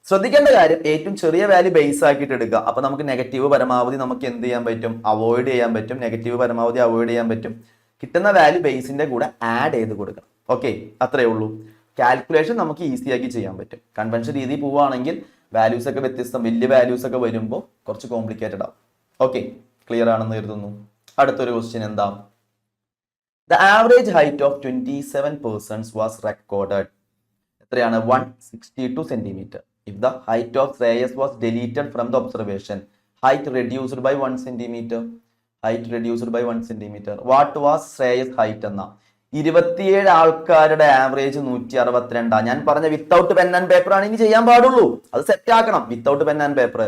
ശ്രദ്ധിക്കേണ്ട കാര്യം, ഏറ്റവും ചെറിയ വാല്യൂ ബേസ് ആക്കിയിട്ട് എടുക്കുക. അപ്പൊ നമുക്ക് നെഗറ്റീവ് പരമാവധി നമുക്ക് എന്ത് ചെയ്യാൻ പറ്റും? അവോയ്ഡ് ചെയ്യാൻ പറ്റും. നെഗറ്റീവ് പരമാവധി അവോയ്ഡ് ചെയ്യാൻ പറ്റും. കിട്ടുന്ന വാല്യൂ ബേസിന്റെ കൂടെ ആഡ് ചെയ്ത് കൊടുക്കാം. ഓക്കെ, അത്രേ ഉള്ളൂ. കാൽക്കുലേഷൻ നമുക്ക് ഈസി ആക്കി ചെയ്യാൻ പറ്റും. കൺവെൻഷൻ രീതി പോവുകയാണെങ്കിൽ വാല്യൂസ് ഒക്കെ വ്യത്യസ്തം, വലിയ വാല്യൂസ് ഒക്കെ വരുമ്പോൾ കുറച്ച് കോംപ്ലിക്കേറ്റഡ് ആവും. ഓക്കെ, ക്ലിയർ ആണെന്ന് കരുതുന്നു. അടുത്തൊരു ക്വസ്റ്റ്യൻ എന്താ? The average height of 27 persons was recorded. എത്രയാണ്? 162 centimeter. If the height of Shreyas was deleted from the observation, height reduced by 1 centimeter. Height reduced by 1 centimeter. What was Shreyas height എന്ന 27 ആൾക്കാരുടെ average 162. ഞാൻ പറഞ്ഞ without pen and paper ആണ് ഇനി ചെയ്യാൻ പാടുള്ളൂ. അത് സെറ്റ് ആക്കണം. Without pen and paper.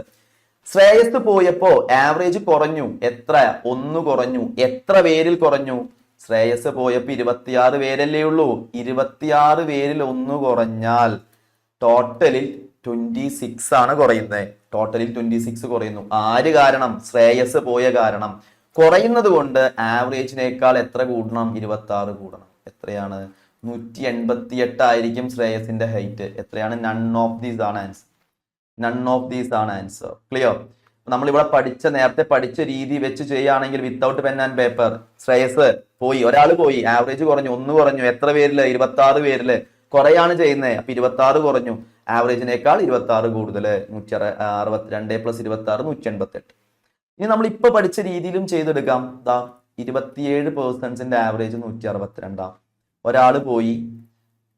Shreyas പോയപ്പോ ആവറേജ് കുറഞ്ഞു. എത്ര? 1 കുറഞ്ഞു. എത്ര പേരിൽ കുറഞ്ഞു? ശ്രേയസ് പോയപ്പോ 26 പേരല്ലേ ഉള്ളൂ. 26 പേരിൽ 1 കുറഞ്ഞാൽ ടോട്ടലിൽ 26 ആണ് കുറയുന്നത്. ടോട്ടലിൽ 26 കുറയുന്നു. ആര് കാരണം? ശ്രേയസ് പോയ കാരണം. കുറയുന്നത് കൊണ്ട് ആവറേജിനേക്കാൾ എത്ര കൂടണം? 26 കൂടണം. എത്രയാണ്? 188 ആയിരിക്കും ശ്രേയസിന്റെ ഹൈറ്റ്. എത്രയാണ്? നൺ ഓഫ് ദീസ് ആണ് ആൻസർ. നൺ ഓഫ് ദീസ് ആണ് ആൻസർ. ക്ലിയർ? നമ്മളിവിടെ നേരത്തെ പഠിച്ച രീതി വെച്ച് ചെയ്യുകയാണെങ്കിൽ without pen and paper, Shreyas പോയി, ഒരാൾ പോയി, ആവറേജ് കുറഞ്ഞു, 1 കുറഞ്ഞു. എത്ര പേരില്? 26 പേരില്. കുറയാണ് ചെയ്യുന്നത്. അപ്പൊ 26 കുറഞ്ഞു. ആവറേജിനേക്കാൾ 26 കൂടുതൽ. 162 + 26 188. ഇനി നമ്മൾ ഇപ്പൊ പഠിച്ച രീതിയിലും ചെയ്തെടുക്കാം. 27 പേഴ്സൺസിന്റെ ആവറേജ് 162. ഒരാൾ പോയി,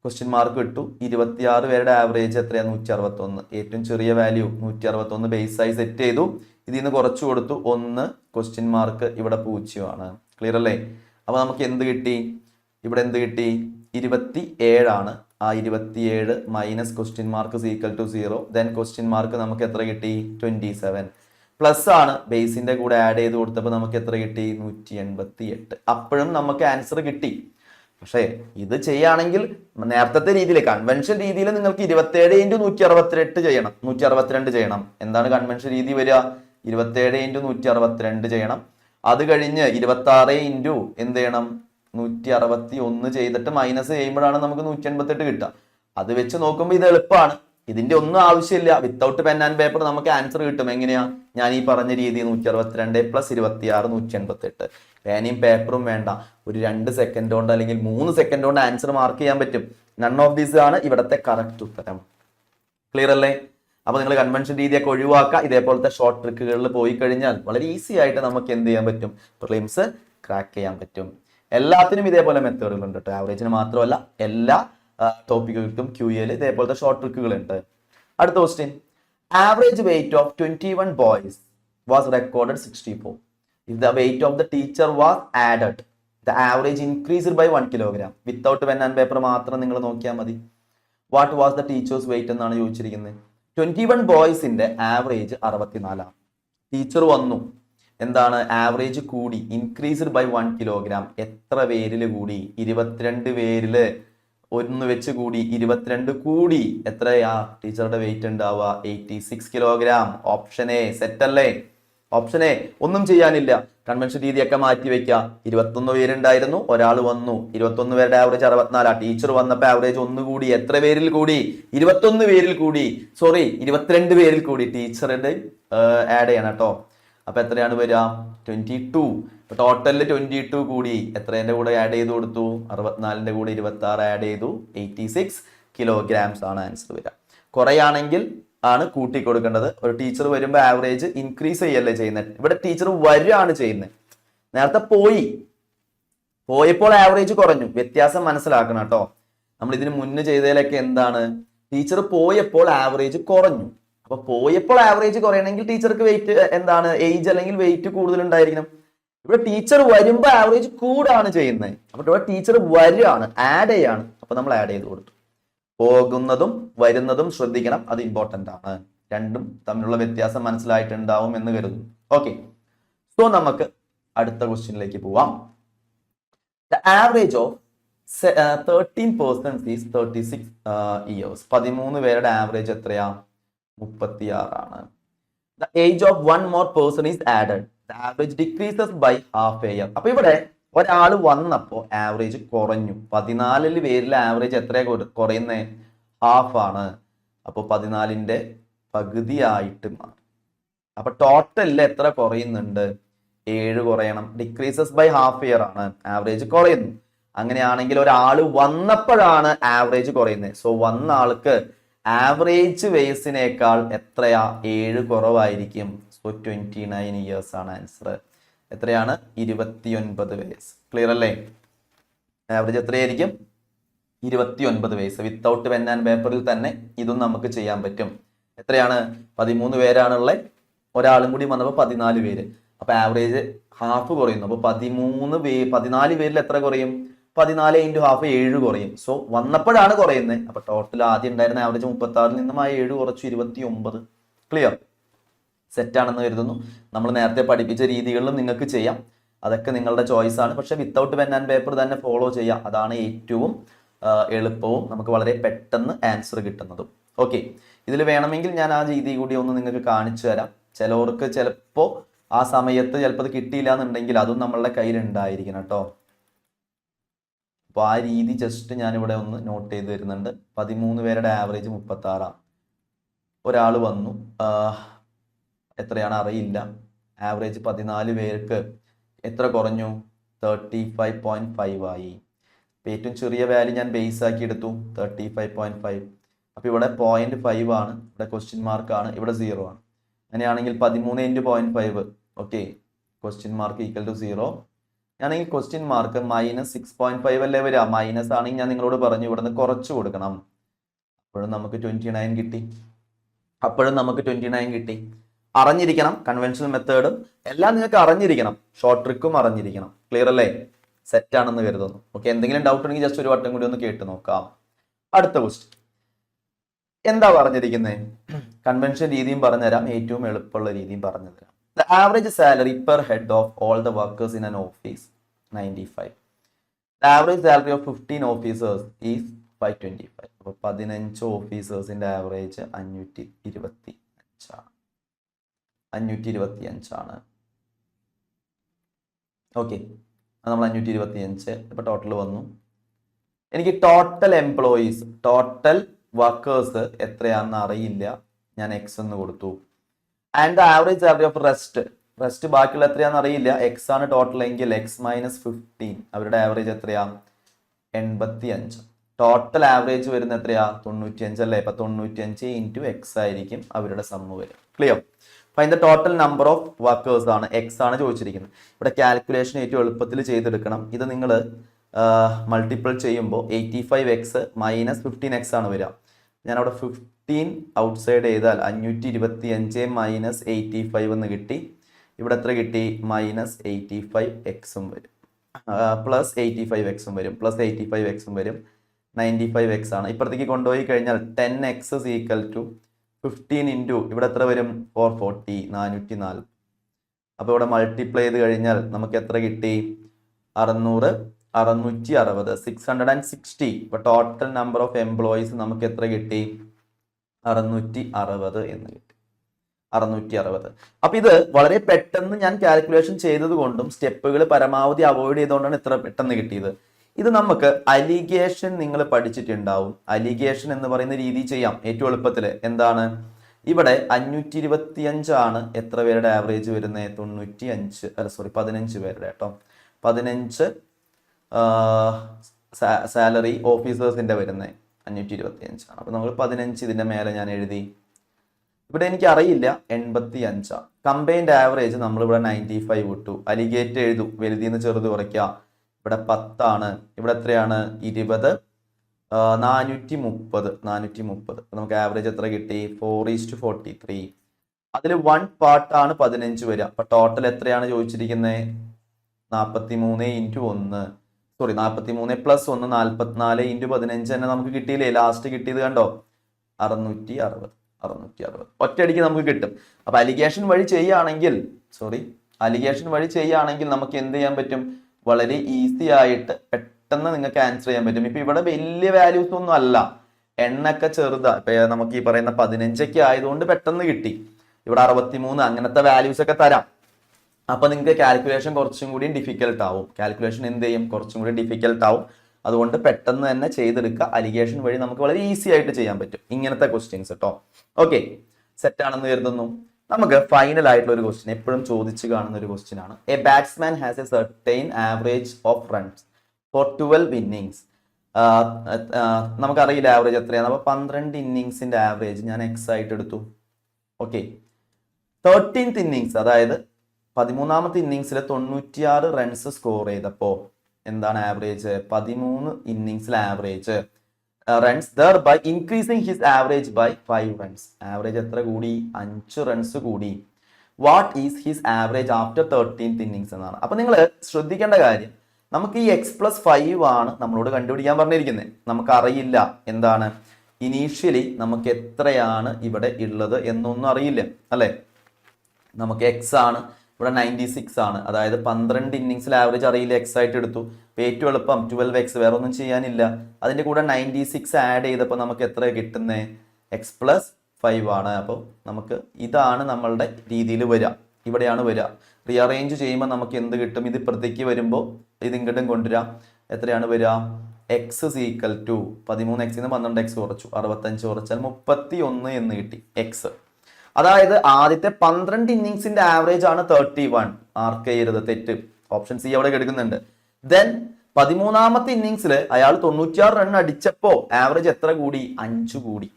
ക്വസ്റ്റ്യൻ മാർക്ക് ഇട്ടു. 26 പേരുടെ ആവറേജ് എത്രയാണ്? 161. ഏറ്റവും ചെറിയ വാല്യൂ 161 ബേസായി സെറ്റ് ചെയ്തു. ഇതിൽ നിന്ന് കുറച്ചു കൊടുത്തു 1 ക്വസ്റ്റ്യൻ മാർക്ക്. ഇവിടെ 0 ആണ്. ക്ലിയർ അല്ലേ? അപ്പൊ നമുക്ക് എന്ത് കിട്ടി? ഇവിടെ എന്ത് കിട്ടി? 27 ആണ്. ആ 27 minus question mark equal to 0. Then question mark നമുക്ക് എത്ര കിട്ടി? 27. പ്ലസ് ആണ്, ബേസിന്റെ കൂടെ ആഡ് ചെയ്ത് കൊടുത്തപ്പോൾ നമുക്ക് എത്ര കിട്ടി? 188. അപ്പോഴും നമുക്ക് ആൻസർ കിട്ടി. പക്ഷേ ഇത് ചെയ്യുകയാണെങ്കിൽ നേരത്തെ രീതിയിൽ, കൺവെൻഷൻ രീതിയിൽ നിങ്ങൾക്ക് 27 × 168 ചെയ്യണം. 162 ചെയ്യണം. എന്താണ് കൺവെൻഷൻ രീതി വരിക? 27 × 162 ചെയ്യണം. അത് കഴിഞ്ഞ് 26 ഇൻറ്റു എന്ത് ചെയ്യണം? 161 ചെയ്തിട്ട് മൈനസ് ചെയ്യുമ്പോഴാണ് നമുക്ക് 188 കിട്ടുക. അത് വെച്ച് നോക്കുമ്പോൾ ഇത് എളുപ്പമാണ്. ഇതിന്റെ ഒന്നും ആവശ്യമില്ല. വിത്തൗട്ട് പെൻ ആൻഡ് പേപ്പർ നമുക്ക് ആൻസർ കിട്ടും. എങ്ങനെയാ? ഞാൻ ഈ പറഞ്ഞ രീതി 162 + 26 188. പേനയും പേപ്പറും വേണ്ട. ഒരു 2 സെക്കൻഡ് കൊണ്ട് അല്ലെങ്കിൽ 3 സെക്കൻഡ് കൊണ്ട് ആൻസർ മാർക്ക് ചെയ്യാൻ പറ്റും. നൺ ഓഫ് ദീസ് ആണ് ഇവിടുത്തെ കറക്റ്റ് ഉത്തരം. ക്ലിയർ അല്ലേ? അപ്പൊ നിങ്ങൾ കൺവെൻഷൻ രീതിയൊക്കെ ഒഴിവാക്കുക. ഇതേപോലത്തെ ഷോർട്ട് ട്രിക്കുകളിൽ പോയി കഴിഞ്ഞാൽ വളരെ ഈസി ആയിട്ട് നമുക്ക് എന്ത് ചെയ്യാൻ പറ്റും, പ്രിലിംസ് ക്രാക്ക് ചെയ്യാൻ പറ്റും. എല്ലാത്തിനും ഇതേപോലെ മെത്തേഡുകൾ ഉണ്ട് കേട്ടോ. ആവറേജിന് മാത്രമല്ല എല്ലാ ടോപ്പിക്കുകൾക്കും QA ഇതേപോലത്തെ ഷോർട്ട് ട്രിക്കുകൾ ഉണ്ട്. അടുത്ത question, average weight of 21 boys was recorded 64. If the weight of the teacher was added the average increased by 1 kilogram. Without pen and paper മാത്രം നിങ്ങൾ നോക്കിയാൽ മതി. What was the teacher's weight എന്നാണ് ചോദിച്ചിരിക്കുന്നത്. 21 ബോയ്സിന്റെ ആവറേജ് 64. ടീച്ചർ വന്നു, എന്താണ് average കൂടി, increased by 1 kilogram. എത്ര പേരിൽ കൂടി? 22 പേരില് 1 വെച്ച് കൂടി, 22 കൂടി. എത്രയാ ടീച്ചറുടെ വെയിറ്റ് ഉണ്ടാവുക? 86 kilogram. ഓപ്ഷൻ എ സെറ്റ് അല്ലേ? Option A. ഒന്നും ചെയ്യാനില്ല, കൺവെൻഷൻ രീതിയൊക്കെ മാറ്റി വെക്കുക. 21 പേരുണ്ടായിരുന്നു, ഒരാൾ വന്നു, 21 പേരുടെ ആവറേജ് 64. ടീച്ചർ വന്നപ്പോ ആവറേജ് 1 കൂടി. എത്ര പേരിൽ കൂടി? 21 പേരിൽ കൂടി. സോറി, 22 പേരിൽ കൂടി. ടീച്ചറുടെ ആഡ് ചെയ്യണം കേട്ടോ. അപ്പൊ എത്രയാണ് വരിക? 22. ടോട്ടലിൽ 22 കൂടി. എത്രേന്റെ കൂടെ ആഡ് ചെയ്ത് കൊടുത്തു? 64ന്റെ കൂടെ 26 ആഡ് ചെയ്തു. 86 kilograms ആണ് ആൻസർ വരിക. കുറയാണെങ്കിൽ ആണ് കൂട്ടി കൊടുക്കേണ്ടത്. ഒരു ടീച്ചർ വരുമ്പോൾ ആവറേജ് ഇൻക്രീസ് ചെയ്യല്ലേ ചെയ്യുന്നത്. ഇവിടെ ടീച്ചർ വരികയാണ് ചെയ്യുന്നത്. നേരത്തെ പോയപ്പോൾ ആവറേജ് കുറഞ്ഞു. വ്യത്യാസം മനസ്സിലാക്കണം കേട്ടോ. നമ്മൾ ഇതിന് മുന്നേ ചെയ്തതിലൊക്കെ എന്താണ്, ടീച്ചർ പോയപ്പോൾ ആവറേജ് കുറഞ്ഞു. അപ്പൊ പോയപ്പോൾ ആവറേജ് കുറയണമെങ്കിൽ ടീച്ചർക്ക് വെയിറ്റ് എന്താണ്, ഏജ് അല്ലെങ്കിൽ വെയിറ്റ് കൂടുതൽ ഉണ്ടായിരിക്കണം. ഇവിടെ ടീച്ചർ വരുമ്പോൾ ആവറേജ് കൂടാണ് ചെയ്യുന്നത്. അപ്പൊ ഇവിടെ ടീച്ചർ വരികയാണ്, ആഡ് ചെയ്യാണ്. അപ്പൊ നമ്മൾ ആഡ് ചെയ്ത് കൊടുത്തു. പോകുന്നതും വരുന്നതും ശ്രദ്ധിക്കണം, അത് ഇമ്പോർട്ടന്റ് ആണ്. രണ്ടും തമ്മിലുള്ള വ്യത്യാസം മനസ്സിലായിട്ടുണ്ടാവും എന്ന് കരുതുന്നു. ഓക്കെ, സോ നമുക്ക് അടുത്ത ക്വസ്റ്റ്യനിലേക്ക് പോവാം. The average of 13 persons is 36 years. 13 പേരുടെ ആവറേജ് എത്രയാ? 36 ആണ്. The age of 1 more person is added. The average decreases by half a year. അപ്പൊ ഇവിടെ ഒരാൾ വന്നപ്പോ ആവറേജ് കുറഞ്ഞു. 14 പേരിൽ ആവറേജ് എത്രയാ കുറയുന്നേ? ഹാഫ് ആണ്. അപ്പൊ 14ന്റെ പകുതിയായിട്ട് മാറും. അപ്പൊ ടോട്ടലിൽ എത്ര കുറയുന്നുണ്ട്? 7 കുറയണം. ഡിക്രീസസ് ബൈ ഹാഫ് ഇയർ ആണ്, ആവറേജ് കുറയുന്നു. അങ്ങനെയാണെങ്കിൽ ഒരാൾ വന്നപ്പോഴാണ് ആവറേജ് കുറയുന്നത്. സോ വന്ന ആൾക്ക് ആവറേജ് വയസ്സിനേക്കാൾ എത്രയാ? 7 കുറവായിരിക്കും. സോ 29 years ആണ് ആൻസർ. എത്രയാണ്? 29 വയസ്സ്. ക്ലിയർ അല്ലേ? ആവറേജ് എത്രയായിരിക്കും? 29 വയസ്സ്. വിത്തൗട്ട് പെൻ ആൻഡ് പേപ്പറിൽ തന്നെ ഇതും നമുക്ക് ചെയ്യാൻ പറ്റും. എത്രയാണ്? 13 പേരാണുള്ളത്. ഒരാളും കൂടി വന്നപ്പോൾ 14 പേര്. അപ്പൊ ആവറേജ് ഹാഫ് കുറയുന്നു. അപ്പൊ 14 പേരിൽ എത്ര കുറയും? 14 × ഹാഫ് 7 കുറയും. സോ വന്നപ്പോഴാണ് കുറയുന്നത്. അപ്പൊ ടോട്ടൽ ആദ്യം ഉണ്ടായിരുന്ന ആവറേജ് 36 നിന്നും 7 കുറച്ചു 29. ക്ലിയർ? സെറ്റ് ആണെന്ന് കരുതുന്നു. നമ്മൾ നേരത്തെ പഠിപ്പിച്ച രീതികളിലും നിങ്ങൾക്ക് ചെയ്യാം. അതൊക്കെ നിങ്ങളുടെ ചോയ്സ് ആണ്. പക്ഷെ വിത്തൗട്ട് പെൻ ആൻഡ് പേപ്പർ തന്നെ ഫോളോ ചെയ്യാം. അതാണ് ഏറ്റവും എളുപ്പവും നമുക്ക് വളരെ പെട്ടെന്ന് ആൻസർ കിട്ടുന്നതും. ഓക്കെ, ഇതിൽ വേണമെങ്കിൽ ഞാൻ ആ രീതി കൂടി ഒന്ന് നിങ്ങൾക്ക് കാണിച്ചു തരാം. ചിലവർക്ക് ചിലപ്പോൾ ആ സമയത്ത് ചിലപ്പോൾ അത് കിട്ടിയില്ല എന്നുണ്ടെങ്കിൽ അതും നമ്മളുടെ കയ്യിൽ ഉണ്ടായിരിക്കണം കേട്ടോ. അപ്പോൾ ആ രീതി ജസ്റ്റ് ഞാനിവിടെ ഒന്ന് നോട്ട് ചെയ്ത് വരുന്നുണ്ട്. 13 പേരുടെ ആവറേജ് 36. ഒരാൾ വന്നു, എത്രയാണ് അറിയില്ല. ആവറേജ് 14 പേർക്ക് എത്ര കുറഞ്ഞു? 35.5 ആയി. ഏറ്റവും ചെറിയ വാല്യൂ ഞാൻ ബേസ് ആക്കി എടുത്തു, 35.5. അപ്പൊ ഇവിടെ 0.5 ആണ്, ഇവിടെ ക്വസ്റ്റ്യൻ മാർക്ക് ആണ്, ഇവിടെ 0 ആണ്. അങ്ങനെയാണെങ്കിൽ 13 × 0.5. Okay, question mark equal to 0. ഞാനെങ്കിൽ ക്വസ്റ്റ്യൻ മാർക്ക് -6.5 അല്ലേ വരിക? മൈനസ് ആണെങ്കിൽ ഞാൻ നിങ്ങളോട് പറഞ്ഞു ഇവിടെ നിന്ന് കുറച്ച് കൊടുക്കണം. അപ്പോഴും നമുക്ക് 29 കിട്ടി. അറിഞ്ഞിരിക്കണം കൺവെൻഷണൽ മെത്തേഡും എല്ലാം നിങ്ങൾക്ക് അറിഞ്ഞിരിക്കണം. ഷോർട്ട് ട്രിക്കും അറിഞ്ഞിരിക്കണം. ക്ലിയർ അല്ലേ? സെറ്റ് ആണെന്ന് കരുതുന്നു. ഓക്കെ, എന്തെങ്കിലും ഡൗട്ട് ഉണ്ടെങ്കിൽ ജസ്റ്റ് ഒരു വട്ടം കൂടി ഒന്ന് കേട്ട് നോക്കാം. അടുത്ത ക്വസ്റ്റ്യൻ എന്താ പറഞ്ഞിരിക്കുന്നത്? കൺവെൻഷൻ രീതിയും പറഞ്ഞുതരാം, ഏറ്റവും എളുപ്പമുള്ള രീതിയും പറഞ്ഞുതരാം. The average salary per head of all the workers in an office 95. The average salary of 15 officers is 525. അപ്പോൾ 15 ഓഫീസേഴ്സിന്റെ ആവറേജ് 525 ആണ്. ഓക്കെ, നമ്മൾ 525. ഇപ്പൊ ടോട്ടൽ വന്നു. എനിക്ക് ടോട്ടൽ എംപ്ലോയീസ്, ടോട്ടൽ വർക്കേഴ്സ് എത്രയാണെന്ന് അറിയില്ല. ഞാൻ X എന്ന് കൊടുത്തു. And the average salary of rest ബാക്കിയുള്ള എത്രയാണെന്ന് അറിയില്ല. X ആണ് ടോട്ടൽ എങ്കിൽ X - 15. അവരുടെ ആവറേജ് എത്രയാ? 85. ടോട്ടൽ ആവറേജ് വരുന്ന എത്രയാ 95 അല്ലേ? അപ്പൊ 95 ഇൻറ്റു എക്സ് ആയിരിക്കും അവരുടെ സമ്മ് വരും. ക്ലിയർ? അപ്പൊ അതിന്റെ ടോട്ടൽ നമ്പർ ഓഫ് വർക്കേഴ്സ് ആണ്, എക്സ് ആണ് ചോദിച്ചിരിക്കുന്നത്. ഇവിടെ കാൽക്കുലേഷൻ ഏറ്റവും എളുപ്പത്തിൽ ചെയ്തെടുക്കണം. ഇത് നിങ്ങൾ മൾട്ടിപ്പിൾ ചെയ്യുമ്പോൾ 85x മൈനസ് 15x ആണ് വരിക. ഞാനവിടെ 15 ഔട്ട് സൈഡ് ചെയ്താൽ 525 മൈനസ് 85 എന്ന് കിട്ടി. ഇവിടെ എത്ര കിട്ടി? മൈനസ് 85x വരും, പ്ലസ് 85x വരും, പ്ലസ് 85x വരും, 95x ആണ്. ഇപ്പുറത്തേക്ക് കൊണ്ടുപോയി കഴിഞ്ഞാൽ 10x is equal to 15 into ഇവിടെ എത്ര വരും? 440, 440. അപ്പോൾ ഇവിടെ മൾട്ടിപ്ലൈ ചെയ്ത് കഴിഞ്ഞാൽ നമുക്ക് എത്ര കിട്ടി? 600, 660, 660. ഇപ്പൊ ടോട്ടൽ നമ്പർ ഓഫ് എംപ്ലോയീസ് നമുക്ക് എത്ര കിട്ടി? 660 എന്ന് കിട്ടി. 660. അപ്പൊ ഇത് വളരെ പെട്ടെന്ന് ഞാൻ കാൽക്കുലേഷൻ ചെയ്തത് കൊണ്ടും സ്റ്റെപ്പുകൾ പരമാവധി അവോയ്ഡ് ചെയ്തുകൊണ്ടാണ് ഇത്ര പെട്ടെന്ന് കിട്ടിയത്. ഇത് നമുക്ക് അലിഗേഷൻ നിങ്ങൾ പഠിച്ചിട്ടുണ്ടാവും. അലിഗേഷൻ എന്ന് പറയുന്ന രീതി ചെയ്യാം ഏറ്റവും എളുപ്പത്തില്. എന്താണ്? ഇവിടെ 525 ആണ് എത്ര പേരുടെ ആവറേജ് വരുന്നത്? 15 പേരുടെ കേട്ടോ. 15 സാലറി ഓഫീസേഴ്സിന്റെ വരുന്നത് 525 ആണ്. അപ്പൊ നമ്മൾ 15 ഇതിന്റെ മേലെ ഞാൻ എഴുതി. ഇവിടെ എനിക്ക് അറിയില്ല 85. കമ്പൈൻഡ് ആവറേജ് നമ്മളിവിടെ 95 വിട്ടു. അലിഗേറ്റ് എഴുതു, വലുതിന്ന് ചെറുത് കുറയ്ക്കുക. ഇവിടെ 10 ആണ്. ഇവിടെ എത്രയാണ്? 20, 430. നമുക്ക് ആവറേജ് എത്ര കിട്ടി? 4:43. അതിൽ 1 പാർട്ടാണ് 15 വരിക. അപ്പൊ ടോട്ടൽ എത്രയാണ് ചോദിച്ചിരിക്കുന്നത്? 43 ഇൻറ്റു 1, സോറി 43 പ്ലസ് 1, 44 ഇൻറ്റു 15 തന്നെ നമുക്ക് കിട്ടിയില്ലേ? ലാസ്റ്റ് കിട്ടിയത് കണ്ടോ? 660. ഒറ്റയടിക്ക് നമുക്ക് കിട്ടും. അപ്പൊ അലിഗേഷൻ വഴി ചെയ്യുകയാണെങ്കിൽ നമുക്ക് എന്ത് ചെയ്യാൻ പറ്റും? വളരെ ഈസി ആയിട്ട് പെട്ടെന്ന് നിങ്ങൾക്ക് ആൻസർ ചെയ്യാൻ പറ്റും. ഇപ്പൊ ഇവിടെ വലിയ വാല്യൂസ് ഒന്നും അല്ല, എണ്ണൊക്കെ ചെറുതാ. ഇപ്പൊ നമുക്ക് ഈ പറയുന്ന 15 ആയതുകൊണ്ട് പെട്ടെന്ന് കിട്ടി. ഇവിടെ 63 അങ്ങനത്തെ വാല്യൂസ് ഒക്കെ തരാം. അപ്പൊ നിങ്ങൾക്ക് കാൽക്കുലേഷൻ കുറച്ചും കൂടി ഡിഫിക്കൽട്ട് ആവും. അതുകൊണ്ട് പെട്ടെന്ന് തന്നെ ചെയ്തെടുക്കുക. അലിഗേഷൻ വഴി നമുക്ക് വളരെ ഈസി ആയിട്ട് ചെയ്യാൻ പറ്റും ഇങ്ങനത്തെ ക്വസ്റ്റ്യൻസ് കേട്ടോ. ഓക്കെ, സെറ്റ് ആണെന്ന് കരുതുന്നു. നമുക്ക് ഫൈനൽ ആയിട്ടുള്ള ഒരു ക്വസ്റ്റ്യൻ എപ്പോഴും ചോദിച്ചു കാണുന്ന ഒരു ക്വസ്റ്റ്യൻ ആണ്. A batsman has a certain average of runs for 12 innings. നമുക്കറിയില്ല ആവറേജ് എത്രയാണ്. അപ്പൊ 12 ഇന്നിങ്സിന്റെ ആവറേജ് ഞാൻ എക്സ് ആയിട്ട് എടുത്തു. ഓക്കെ, 13th ഇന്നിങ്സ് അതായത് 13ാമത്തെ ഇന്നിങ്സിൽ 96 റൺസ് സ്കോർ ചെയ്തപ്പോ എന്താണ് ആവറേജ്? 13 ഇന്നിങ്സിൽ average runs by increasing his average by 5 runs. Average എത്ര കൂടി? 5 റൺസ് കൂടി. What is his average after 13th innings എന്നാണ്. അപ്പൊ നിങ്ങൾ ശ്രദ്ധിക്കേണ്ട കാര്യം, നമുക്ക് ഈ x+5 ആണ് നമ്മളോട് കണ്ടുപിടിക്കാൻ പറഞ്ഞിരിക്കുന്നത്. നമുക്കറിയില്ല എന്താണ് ഇനീഷ്യലി നമുക്ക് എത്രയാണ് ഇവിടെ ഉള്ളത് എന്നൊന്നും അറിയില്ല അല്ലെ. നമുക്ക് എക്സ് ആണ്, ഇവിടെ 96 ആണ്. അതായത് 12 ഇന്നിങ്സിൽ ആവറേജ് അറിയില്ല, എക്സ് ആയിട്ട് എടുത്തു. അപ്പൊ ഏറ്റവും എളുപ്പം 12x, വേറെ ഒന്നും ചെയ്യാനില്ല. അതിന്റെ കൂടെ 96 ആഡ് ചെയ്തപ്പോൾ നമുക്ക് എത്ര കിട്ടുന്നത്? x+5 ആണ്. അപ്പോൾ നമുക്ക് ഇതാണ് നമ്മളുടെ രീതിയിൽ വരിക, ഇവിടെയാണ് വരിക. റീഅറേഞ്ച് ചെയ്യുമ്പോൾ നമുക്ക് എന്ത് കിട്ടും? ഇത് ഇപ്പുറത്തേക്ക് വരുമ്പോൾ ഇത് ഇങ്ങോട്ടും കൊണ്ടുവരാം. എത്രയാണ് വരിക? x is equal to 13x ന്ന് 12x കുറച്ചു, 65 കുറച്ചാൽ 31 എന്ന് കിട്ടി എക്സ്. അതായത് ആദ്യത്തെ 12 ഇന്നിങ്സിന്റെ ആവറേജ് ആണ് 31. മാർക്ക് ചെയ്യരുത്, തെറ്റ്. ഓപ്ഷൻ സി അവിടെ എടുക്കുന്നുണ്ട്. ദെൻ 13ാമത്തെ ഇന്നിങ്സിൽ അയാൾ 96 റൺ അടിച്ചപ്പോ ആവറേജ് എത്ര കൂടി? 5 കൂടി.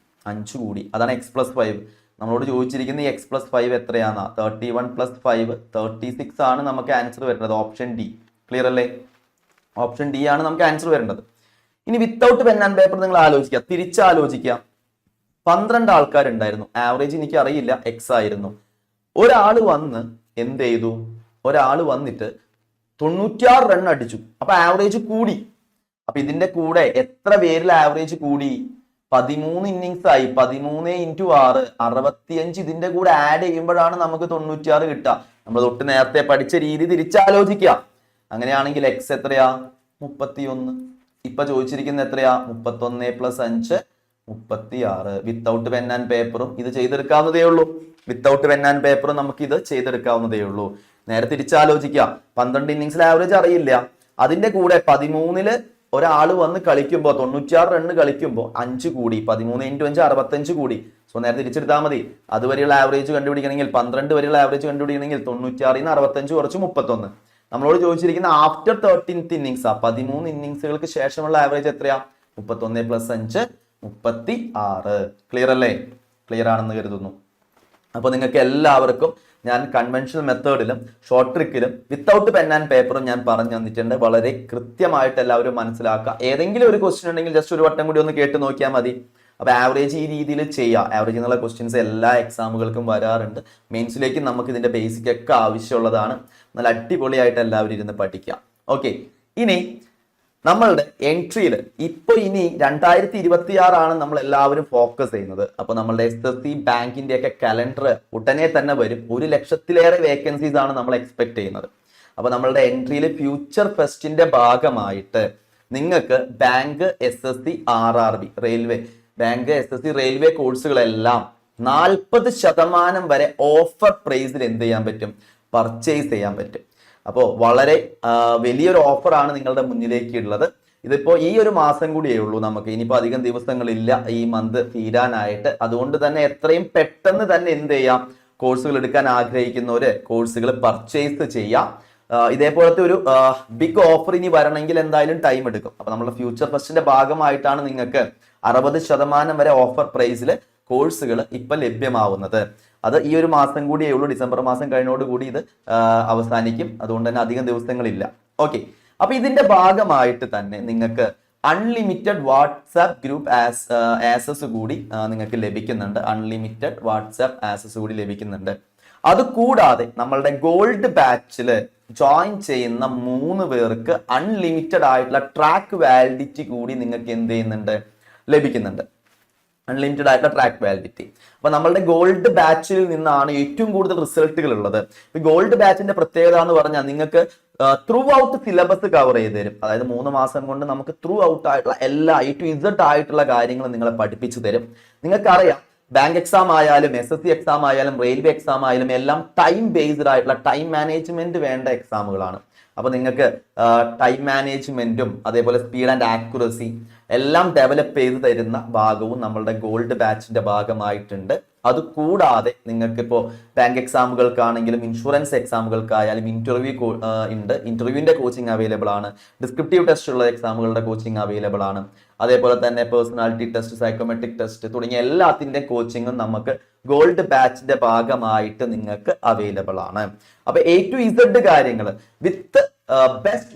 അതാണ് x+5. നമ്മളോട് ചോദിച്ചിരിക്കുന്നത് x+5 എത്രയാന്നാ? 31 + 5 36 ആണ് നമുക്ക് ആൻസർ വരുന്നത്. Option D. ക്ലിയർ അല്ലേ? ഓപ്ഷൻ ഡി ആണ് നമുക്ക് ആൻസർ വരേണ്ടത്. ഇനി വിത്തൗട്ട് പെൻ ആൻഡ് പേപ്പർ നിങ്ങൾ ആലോചിക്കുക, തിരിച്ചാലോചിക്കുക. 12 ആൾക്കാരുണ്ടായിരുന്നു, ആവറേജ് എനിക്ക് അറിയില്ല, എക്സ് ആയിരുന്നു. ഒരാൾ വന്ന് എന്ത് ചെയ്തു? ഒരാൾ വന്നിട്ട് 96 റൺ അടിച്ചു. അപ്പൊ ആവറേജ് കൂടി. അപ്പൊ ഇതിന്റെ കൂടെ എത്ര പേരിൽ ആവറേജ് കൂടി? 13 ഇന്നിങ്സ് ആയി. 13 × 6 65. ഇതിന്റെ കൂടെ ആഡ് ചെയ്യുമ്പോഴാണ് നമുക്ക് 96 കിട്ടുക. നമ്മൾ തൊട്ട് നേരത്തെ പഠിച്ച രീതി തിരിച്ചാലോചിക്കുക. അങ്ങനെയാണെങ്കിൽ എക്സ് എത്രയാ? 31. ഇപ്പൊ ചോദിച്ചിരിക്കുന്ന എത്രയാ? 31 + 5 36. വിത്തൗട്ട് പെൻ ആൻഡ് പേപ്പറും ഇത് ചെയ്തെടുക്കാവുന്നതേ ഉള്ളൂ. നമുക്ക് ഇത് ചെയ്തെടുക്കാവുന്നതേ ഉള്ളൂ. നേരെ തിരിച്ചാലോചിക്കുക. 12 ഇന്നിങ്സിൽ ആവറേജ് അറിയില്ല. അതിന്റെ കൂടെ 13ല് ഒരാൾ വന്ന് കളിക്കുമ്പോൾ 96 റണ്ണ് കളിക്കുമ്പോൾ 5 കൂടി. 13 × 5 65 കൂടി. സോ നേരെ തിരിച്ചെടുത്താൽ മതി. അതുവരെയുള്ള ആവറേജ് കണ്ടുപിടിക്കണമെങ്കിൽ 12 വരെയുള്ള ആവറേജ് കണ്ടുപിടിക്കണമെങ്കിൽ 96 ന്ന് 65 കുറച്ച് 31. നമ്മളോട് ചോദിച്ചിരിക്കുന്ന ആഫ്റ്റർ 13th ഇന്നിങ്സ് 13 ഇന്നിങ്സുകൾക്ക് ശേഷമുള്ള ആവറേജ് എത്രയാ? 31 + 5 36. ക്ലിയർ അല്ലേ? ക്ലിയർ ആണെന്ന് കരുതുന്നു. അപ്പോൾ നിങ്ങൾക്ക് എല്ലാവർക്കും ഞാൻ കൺവെൻഷണൽ മെത്തേഡിലും ഷോർട്ട് ട്രിക്കിലും വിത്തൗട്ട് പെൻ ആൻഡ് പേപ്പറും ഞാൻ പറഞ്ഞു തന്നിട്ടുണ്ട്. വളരെ കൃത്യമായിട്ട് എല്ലാവരും മനസ്സിലാക്കുക. ഏതെങ്കിലും ഒരു ക്വസ്റ്റ്യൻ ഉണ്ടെങ്കിൽ ജസ്റ്റ് ഒരു വട്ടം കൂടി ഒന്ന് കേട്ട് നോക്കിയാൽ മതി. അപ്പോൾ ആവറേജ് ഈ രീതിയിൽ ചെയ്യുക. ആവറേജ് എന്നുള്ള ക്വസ്റ്റ്യൻസ് എല്ലാ എക്സാമുകൾക്കും വരാറുണ്ട്. മെയിൻസിലേക്ക് നമുക്ക് ഇതിന്റെ ബേസിക് ഒക്കെ ആവശ്യമുള്ളതാണ്. നല്ല അടിപൊളിയായിട്ട് എല്ലാവരും ഇരുന്ന് പഠിക്കുക. ഓക്കെ, ഇനി നമ്മളുടെ എൻട്രിയിൽ ഇപ്പൊ ഇനി 2026 നമ്മൾ എല്ലാവരും ഫോക്കസ് ചെയ്യുന്നത്. അപ്പൊ നമ്മളുടെ SSC ബാങ്കിന്റെ ഒക്കെ കലണ്ടർ ഉടനെ തന്നെ വരും. 1 ലക്ഷത്തിലേറെ വേക്കൻസീസ് ആണ് നമ്മൾ എക്സ്പെക്ട് ചെയ്യുന്നത്. അപ്പൊ നമ്മളുടെ എൻട്രിയിൽ ഫ്യൂച്ചർ ഫെസ്റ്റിന്റെ ഭാഗമായിട്ട് നിങ്ങൾക്ക് bank, SSC, RRB, railway, bank, SSC, railway കോഴ്സുകളെല്ലാം 40% വരെ ഓഫർ പ്രൈസിൽ എന്ത് ചെയ്യാൻ പറ്റും? പർച്ചേസ് ചെയ്യാൻ പറ്റും. അപ്പോൾ വളരെ വലിയൊരു ഓഫറാണ് നിങ്ങളുടെ മുന്നിലേക്ക് ഉള്ളത്. ഇതിപ്പോ ഈ ഒരു മാസം കൂടിയേ ഉള്ളൂ നമുക്ക്. ഇനിയിപ്പോ അധികം ദിവസങ്ങളില്ല ഈ മന്ത് തീരാനായിട്ട്. അതുകൊണ്ട് തന്നെ എത്രയും പെട്ടെന്ന് തന്നെ എന്ത് ചെയ്യാം? കോഴ്സുകൾ എടുക്കാൻ ആഗ്രഹിക്കുന്നവര് കോഴ്സുകൾ പർച്ചേസ് ചെയ്യാം. ഇതേപോലത്തെ ഒരു ബിഗ് ഓഫർ ഇനി വരണമെങ്കിൽ എന്തായാലും ടൈം എടുക്കും. അപ്പൊ നമ്മുടെ ഫ്യൂച്ചർ ഫെസ്റ്റിന്റെ ഭാഗമായിട്ടാണ് നിങ്ങൾക്ക് 60% വരെ ഓഫർ പ്രൈസിൽ കോഴ്സുകൾ ഇപ്പൊ ലഭ്യമാവുന്നത്. അത് ഈ ഒരു മാസം കൂടിയേ ഉള്ളൂ. ഡിസംബർ മാസം കഴിഞ്ഞോടുകൂടി ഇത് അവസാനിക്കും. അതുകൊണ്ട് തന്നെ അധികം ദിവസങ്ങളില്ല. ഓക്കെ, അപ്പൊ ഇതിന്റെ ഭാഗമായിട്ട് തന്നെ നിങ്ങൾക്ക് അൺലിമിറ്റഡ് വാട്സാപ്പ് ഗ്രൂപ്പ് ആക്സസ് കൂടി നിങ്ങൾക്ക് ലഭിക്കുന്നുണ്ട്. അൺലിമിറ്റഡ് വാട്സാപ്പ് ആക്സസ് കൂടി ലഭിക്കുന്നുണ്ട്. അതുകൂടാതെ നമ്മളുടെ ഗോൾഡ് ബാച്ചില് ജോയിൻ ചെയ്യുന്ന 3 പേർക്ക് അൺലിമിറ്റഡ് ആയിട്ടുള്ള ട്രാക്ക് വാലിഡിറ്റി കൂടി നിങ്ങൾക്ക് എന്ത് ചെയ്യുന്നുണ്ട്? ലഭിക്കുന്നുണ്ട്. അൺലിമിറ്റഡ് ആയിട്ടുള്ള ട്രാക്ക് വാലിഡിറ്റി. അപ്പൊ നമ്മളുടെ ഗോൾഡ് ബാച്ചിൽ നിന്നാണ് ഏറ്റവും കൂടുതൽ റിസൾട്ടുകൾ ഉള്ളത്. ഗോൾഡ് ബാച്ചിന്റെ പ്രത്യേകത എന്ന് പറഞ്ഞാൽ നിങ്ങൾക്ക് ത്രൂ ഔട്ട് സിലബസ് കവർ ചെയ്ത് തരും. അതായത് 3 മാസം കൊണ്ട് നമുക്ക് ത്രൂ ഔട്ട് ആയിട്ടുള്ള എല്ലാ A to Z ആയിട്ടുള്ള കാര്യങ്ങൾ നിങ്ങളെ പഠിപ്പിച്ചു തരും. നിങ്ങൾക്കറിയാം, ബാങ്ക് എക്സാം ആയാലും SSC എക്സാം ആയാലും റെയിൽവേ എക്സാം ആയാലും എല്ലാം ടൈം ബേസ്ഡ് ആയിട്ടുള്ള ടൈം മാനേജ്മെന്റ് വേണ്ട എക്സാമുകളാണ്. അപ്പൊ നിങ്ങൾക്ക് ടൈം മാനേജ്മെന്റും അതേപോലെ സ്പീഡ് ആൻഡ് ആക്യുറസി എല്ലാം ഡെവലപ്പ് ചെയ്ത് തരുന്ന ഭാഗവും നമ്മളുടെ ഗോൾഡ് ബാച്ചിന്റെ ഭാഗമായിട്ടുണ്ട്. അതുകൂടാതെ നിങ്ങൾക്ക് ഇപ്പോൾ ബാങ്ക് എക്സാമുകൾക്കാണെങ്കിലും ഇൻഷുറൻസ് എക്സാമുകൾക്കായാലും ഇന്റർവ്യൂ ഉണ്ട്. ഇന്റർവ്യൂവിന്റെ കോച്ചിങ് അവൈലബിൾ ആണ്. ഡിസ്ക്രിപ്റ്റീവ് ടെസ്റ്റ് ഉള്ള എക്സാമുകളുടെ കോച്ചിങ് അവൈലബിൾ ആണ്. അതേപോലെ തന്നെ പേഴ്സണാലിറ്റി ടെസ്റ്റ്, സൈക്കോമെട്രിക് ടെസ്റ്റ് തുടങ്ങിയ എല്ലാത്തിന്റെ കോച്ചിങ്ങും നമുക്ക് ഗോൾഡ് ബാച്ചിന്റെ ഭാഗമായിട്ട് നിങ്ങൾക്ക് അവൈലബിൾ ആണ്. അപ്പൊ A to Z കാര്യങ്ങൾ വിത്ത് ബെസ്റ്റ്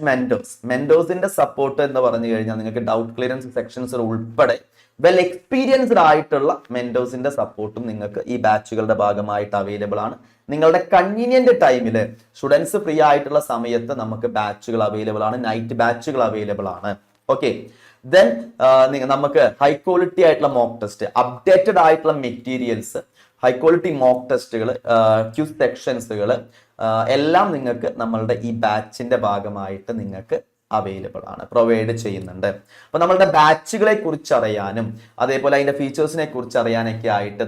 മെന്റേഴ്സിന്റെ സപ്പോർട്ട് എന്ന് പറഞ്ഞു കഴിഞ്ഞാൽ നിങ്ങൾക്ക് ഡൗട്ട് ക്ലിയറൻസ് സെക്ഷൻസ് ഉൾപ്പെടെ വെൽ എക്സ്പീരിയൻസ്ഡ് ആയിട്ടുള്ള മെന്റേഴ്സിന്റെ സപ്പോർട്ടും നിങ്ങൾക്ക് ഈ ബാച്ചുകളുടെ ഭാഗമായിട്ട് അവൈലബിൾ ആണ്. നിങ്ങളുടെ കൺവീനിയന്റ് ടൈമിൽ സ്റ്റുഡൻസ് ഫ്രീ ആയിട്ടുള്ള സമയത്ത് നമുക്ക് ബാച്ചുകൾ അവൈലബിൾ ആണ്. നൈറ്റ് ബാച്ചുകൾ അവൈലബിൾ ആണ്. ഓക്കെ, ദെൻ നമുക്ക് ഹൈ ക്വാളിറ്റി ആയിട്ടുള്ള മോക്ക് ടെസ്റ്റ്, അപ്ഡേറ്റഡ് ആയിട്ടുള്ള മെറ്റീരിയൽസ്, ഹൈ ക്വാളിറ്റി മോക്ക് ടെസ്റ്റുകൾ, ക്യൂസ് സെക്ഷൻസുകൾ എല്ലാം നിങ്ങൾക്ക് നമ്മളുടെ ഈ ബാച്ചിന്റെ ഭാഗമായിട്ട് നിങ്ങൾക്ക് അവൈലബിൾ ആണ്, പ്രൊവൈഡ് ചെയ്യുന്നുണ്ട്. അപ്പൊ നമ്മളുടെ ബാച്ചുകളെ കുറിച്ച് അറിയാനും അതേപോലെ അതിന്റെ ഫീച്ചേഴ്സിനെ കുറിച്ച് അറിയാനൊക്കെ ആയിട്ട്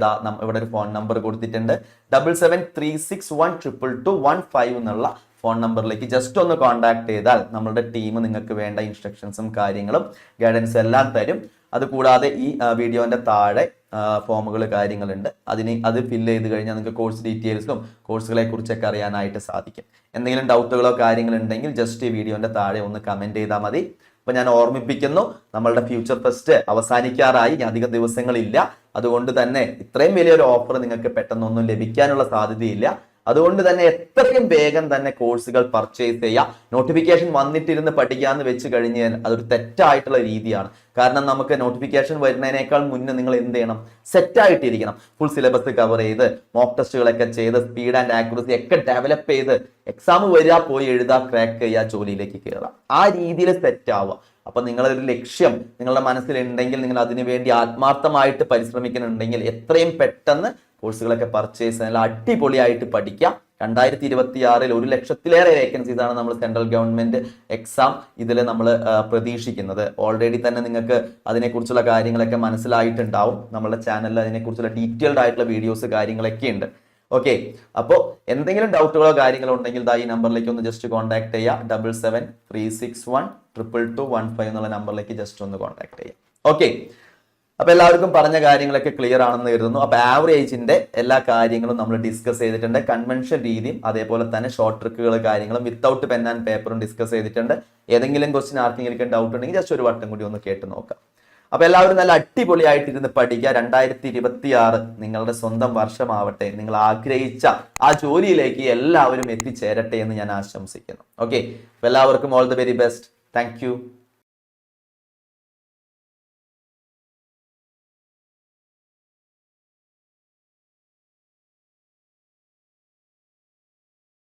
ഇവിടെ ഒരു ഫോൺ നമ്പർ കൊടുത്തിട്ടുണ്ട്. 7736122215 എന്നുള്ള ഫോൺ നമ്പറിലേക്ക് ജസ്റ്റ് ഒന്ന് കോൺടാക്ട് ചെയ്താൽ നമ്മളുടെ ടീം നിങ്ങൾക്ക് വേണ്ട ഇൻസ്ട്രക്ഷൻസും കാര്യങ്ങളും ഗൈഡൻസ് എല്ലാം തരും. അതുകൂടാതെ ഈ വീഡിയോന്റെ താഴെ ഫോമുകൾ കാര്യങ്ങളുണ്ട്. അത് ഫില്ല് ചെയ്ത് കഴിഞ്ഞാൽ നിങ്ങൾക്ക് കോഴ്സ് ഡീറ്റെയിൽസും കോഴ്സുകളെ കുറിച്ചൊക്കെ അറിയാനായിട്ട് സാധിക്കും. എന്തെങ്കിലും ഡൗട്ടുകളോ കാര്യങ്ങളുണ്ടെങ്കിൽ ജസ്റ്റ് ഈ വീഡിയോന്റെ താഴെ ഒന്ന് കമന്റ് ചെയ്താൽ മതി. അപ്പൊ ഞാൻ ഓർമ്മിപ്പിക്കുന്നു, നമ്മളുടെ ഫ്യൂച്ചർ ഫെസ്റ്റ് അവസാനിക്കാറായി. അധിക ദിവസങ്ങളില്ല. അതുകൊണ്ട് തന്നെ ഇത്രയും വലിയൊരു ഓഫർ നിങ്ങൾക്ക് പെട്ടെന്നൊന്നും ലഭിക്കാനുള്ള സാധ്യതയില്ല. അതുകൊണ്ട് തന്നെ എത്രയും വേഗം തന്നെ കോഴ്സുകൾ പർച്ചേസ് ചെയ്യുക. നോട്ടിഫിക്കേഷൻ വന്നിട്ടിരുന്ന് പഠിക്കാന്ന് വെച്ച് കഴിഞ്ഞാൽ അതൊരു തെറ്റായിട്ടുള്ള രീതിയാണ്. കാരണം നമുക്ക് നോട്ടിഫിക്കേഷൻ വരുന്നതിനേക്കാൾ മുന്നേ നിങ്ങൾ എന്ത് ചെയ്യണം? സെറ്റ് ആയിട്ടിരിക്കണം. ഫുൾ സിലബസ് കവർ ചെയ്ത് മോക്ക് ടെസ്റ്റുകളൊക്കെ ചെയ്ത് സ്പീഡ് ആൻഡ് ആക്യുറസി ഒക്കെ ഡെവലപ്പ് ചെയ്ത് എക്സാം വരിക, പോയി എഴുതാ, ക്രാക്ക് ചെയ്യുക, ജോലിയിലേക്ക് കയറുക. ആ രീതിയിൽ സെറ്റ് ആവുക. അപ്പൊ നിങ്ങളൊരു ലക്ഷ്യം നിങ്ങളുടെ മനസ്സിലുണ്ടെങ്കിൽ, നിങ്ങൾ അതിനു വേണ്ടി ആത്മാർത്ഥമായിട്ട് പരിശ്രമിക്കുന്നുണ്ടെങ്കിൽ എത്രയും പെട്ടെന്ന് കോഴ്സുകളൊക്കെ പർച്ചേസ് നല്ല അടിപൊളിയായിട്ട് പഠിക്കാം. 2026 1 ലക്ഷത്തിലേറെ വേക്കൻസീസ് ആണ് നമ്മൾ സെൻട്രൽ ഗവൺമെന്റ് എക്സാം ഇതിൽ നമ്മൾ പ്രതീക്ഷിക്കുന്നത്. ഓൾറെഡി തന്നെ നിങ്ങൾക്ക് അതിനെക്കുറിച്ചുള്ള കാര്യങ്ങളൊക്കെ മനസ്സിലായിട്ടുണ്ടാവും. നമ്മുടെ ചാനലിൽ അതിനെക്കുറിച്ചുള്ള ഡീറ്റെയിൽഡ് ആയിട്ടുള്ള വീഡിയോസ് കാര്യങ്ങളൊക്കെ ഉണ്ട്. ഓക്കെ, അപ്പോൾ എന്തെങ്കിലും ഡൗട്ടുകളോ കാര്യങ്ങളോ ഉണ്ടെങ്കിൽ ഈ നമ്പറിലേക്ക് ഒന്ന് ജസ്റ്റ് കോൺടാക്ട് ചെയ്യുക. 7736122215 എന്നുള്ള നമ്പറിലേക്ക് ജസ്റ്റ് ഒന്ന് കോൺടാക്ട് ചെയ്യുക. ഓക്കെ, അപ്പൊ എല്ലാവർക്കും പറഞ്ഞ കാര്യങ്ങളൊക്കെ ക്ലിയർ ആണെന്ന് കരുതുന്നു. അപ്പൊ ആവറേജിന്റെ എല്ലാ കാര്യങ്ങളും നമ്മൾ ഡിസ്കസ് ചെയ്തിട്ടുണ്ട്. കൺവെൻഷൻ രീതിയും അതേപോലെ തന്നെ ഷോർട്ട് ട്രിക്കുകൾ കാര്യങ്ങളും വിത്തൗട്ട് പെൻ ആൻഡ് പേപ്പറും ഡിസ്കസ് ചെയ്തിട്ടുണ്ട്. ഏതെങ്കിലും ക്വസ്റ്റ്യൻ ആർക്കെങ്കിലും ഡൗട്ട് ഉണ്ടെങ്കിൽ ജസ്റ്റ് ഒരു വട്ടം കൂടി ഒന്ന് കേട്ട് നോക്കാം. അപ്പൊ എല്ലാവരും നല്ല അടിപൊളിയായിട്ടിരുന്ന് പഠിക്കുക. 2026 നിങ്ങളുടെ സ്വന്തം വർഷമാവട്ടെ. നിങ്ങൾ ആഗ്രഹിച്ച ആ ജോലിയിലേക്ക് എല്ലാവരും എത്തിച്ചേരട്ടെ എന്ന് ഞാൻ ആശംസിക്കുന്നു. ഓക്കെ, എല്ലാവർക്കും all the very best. Thank you.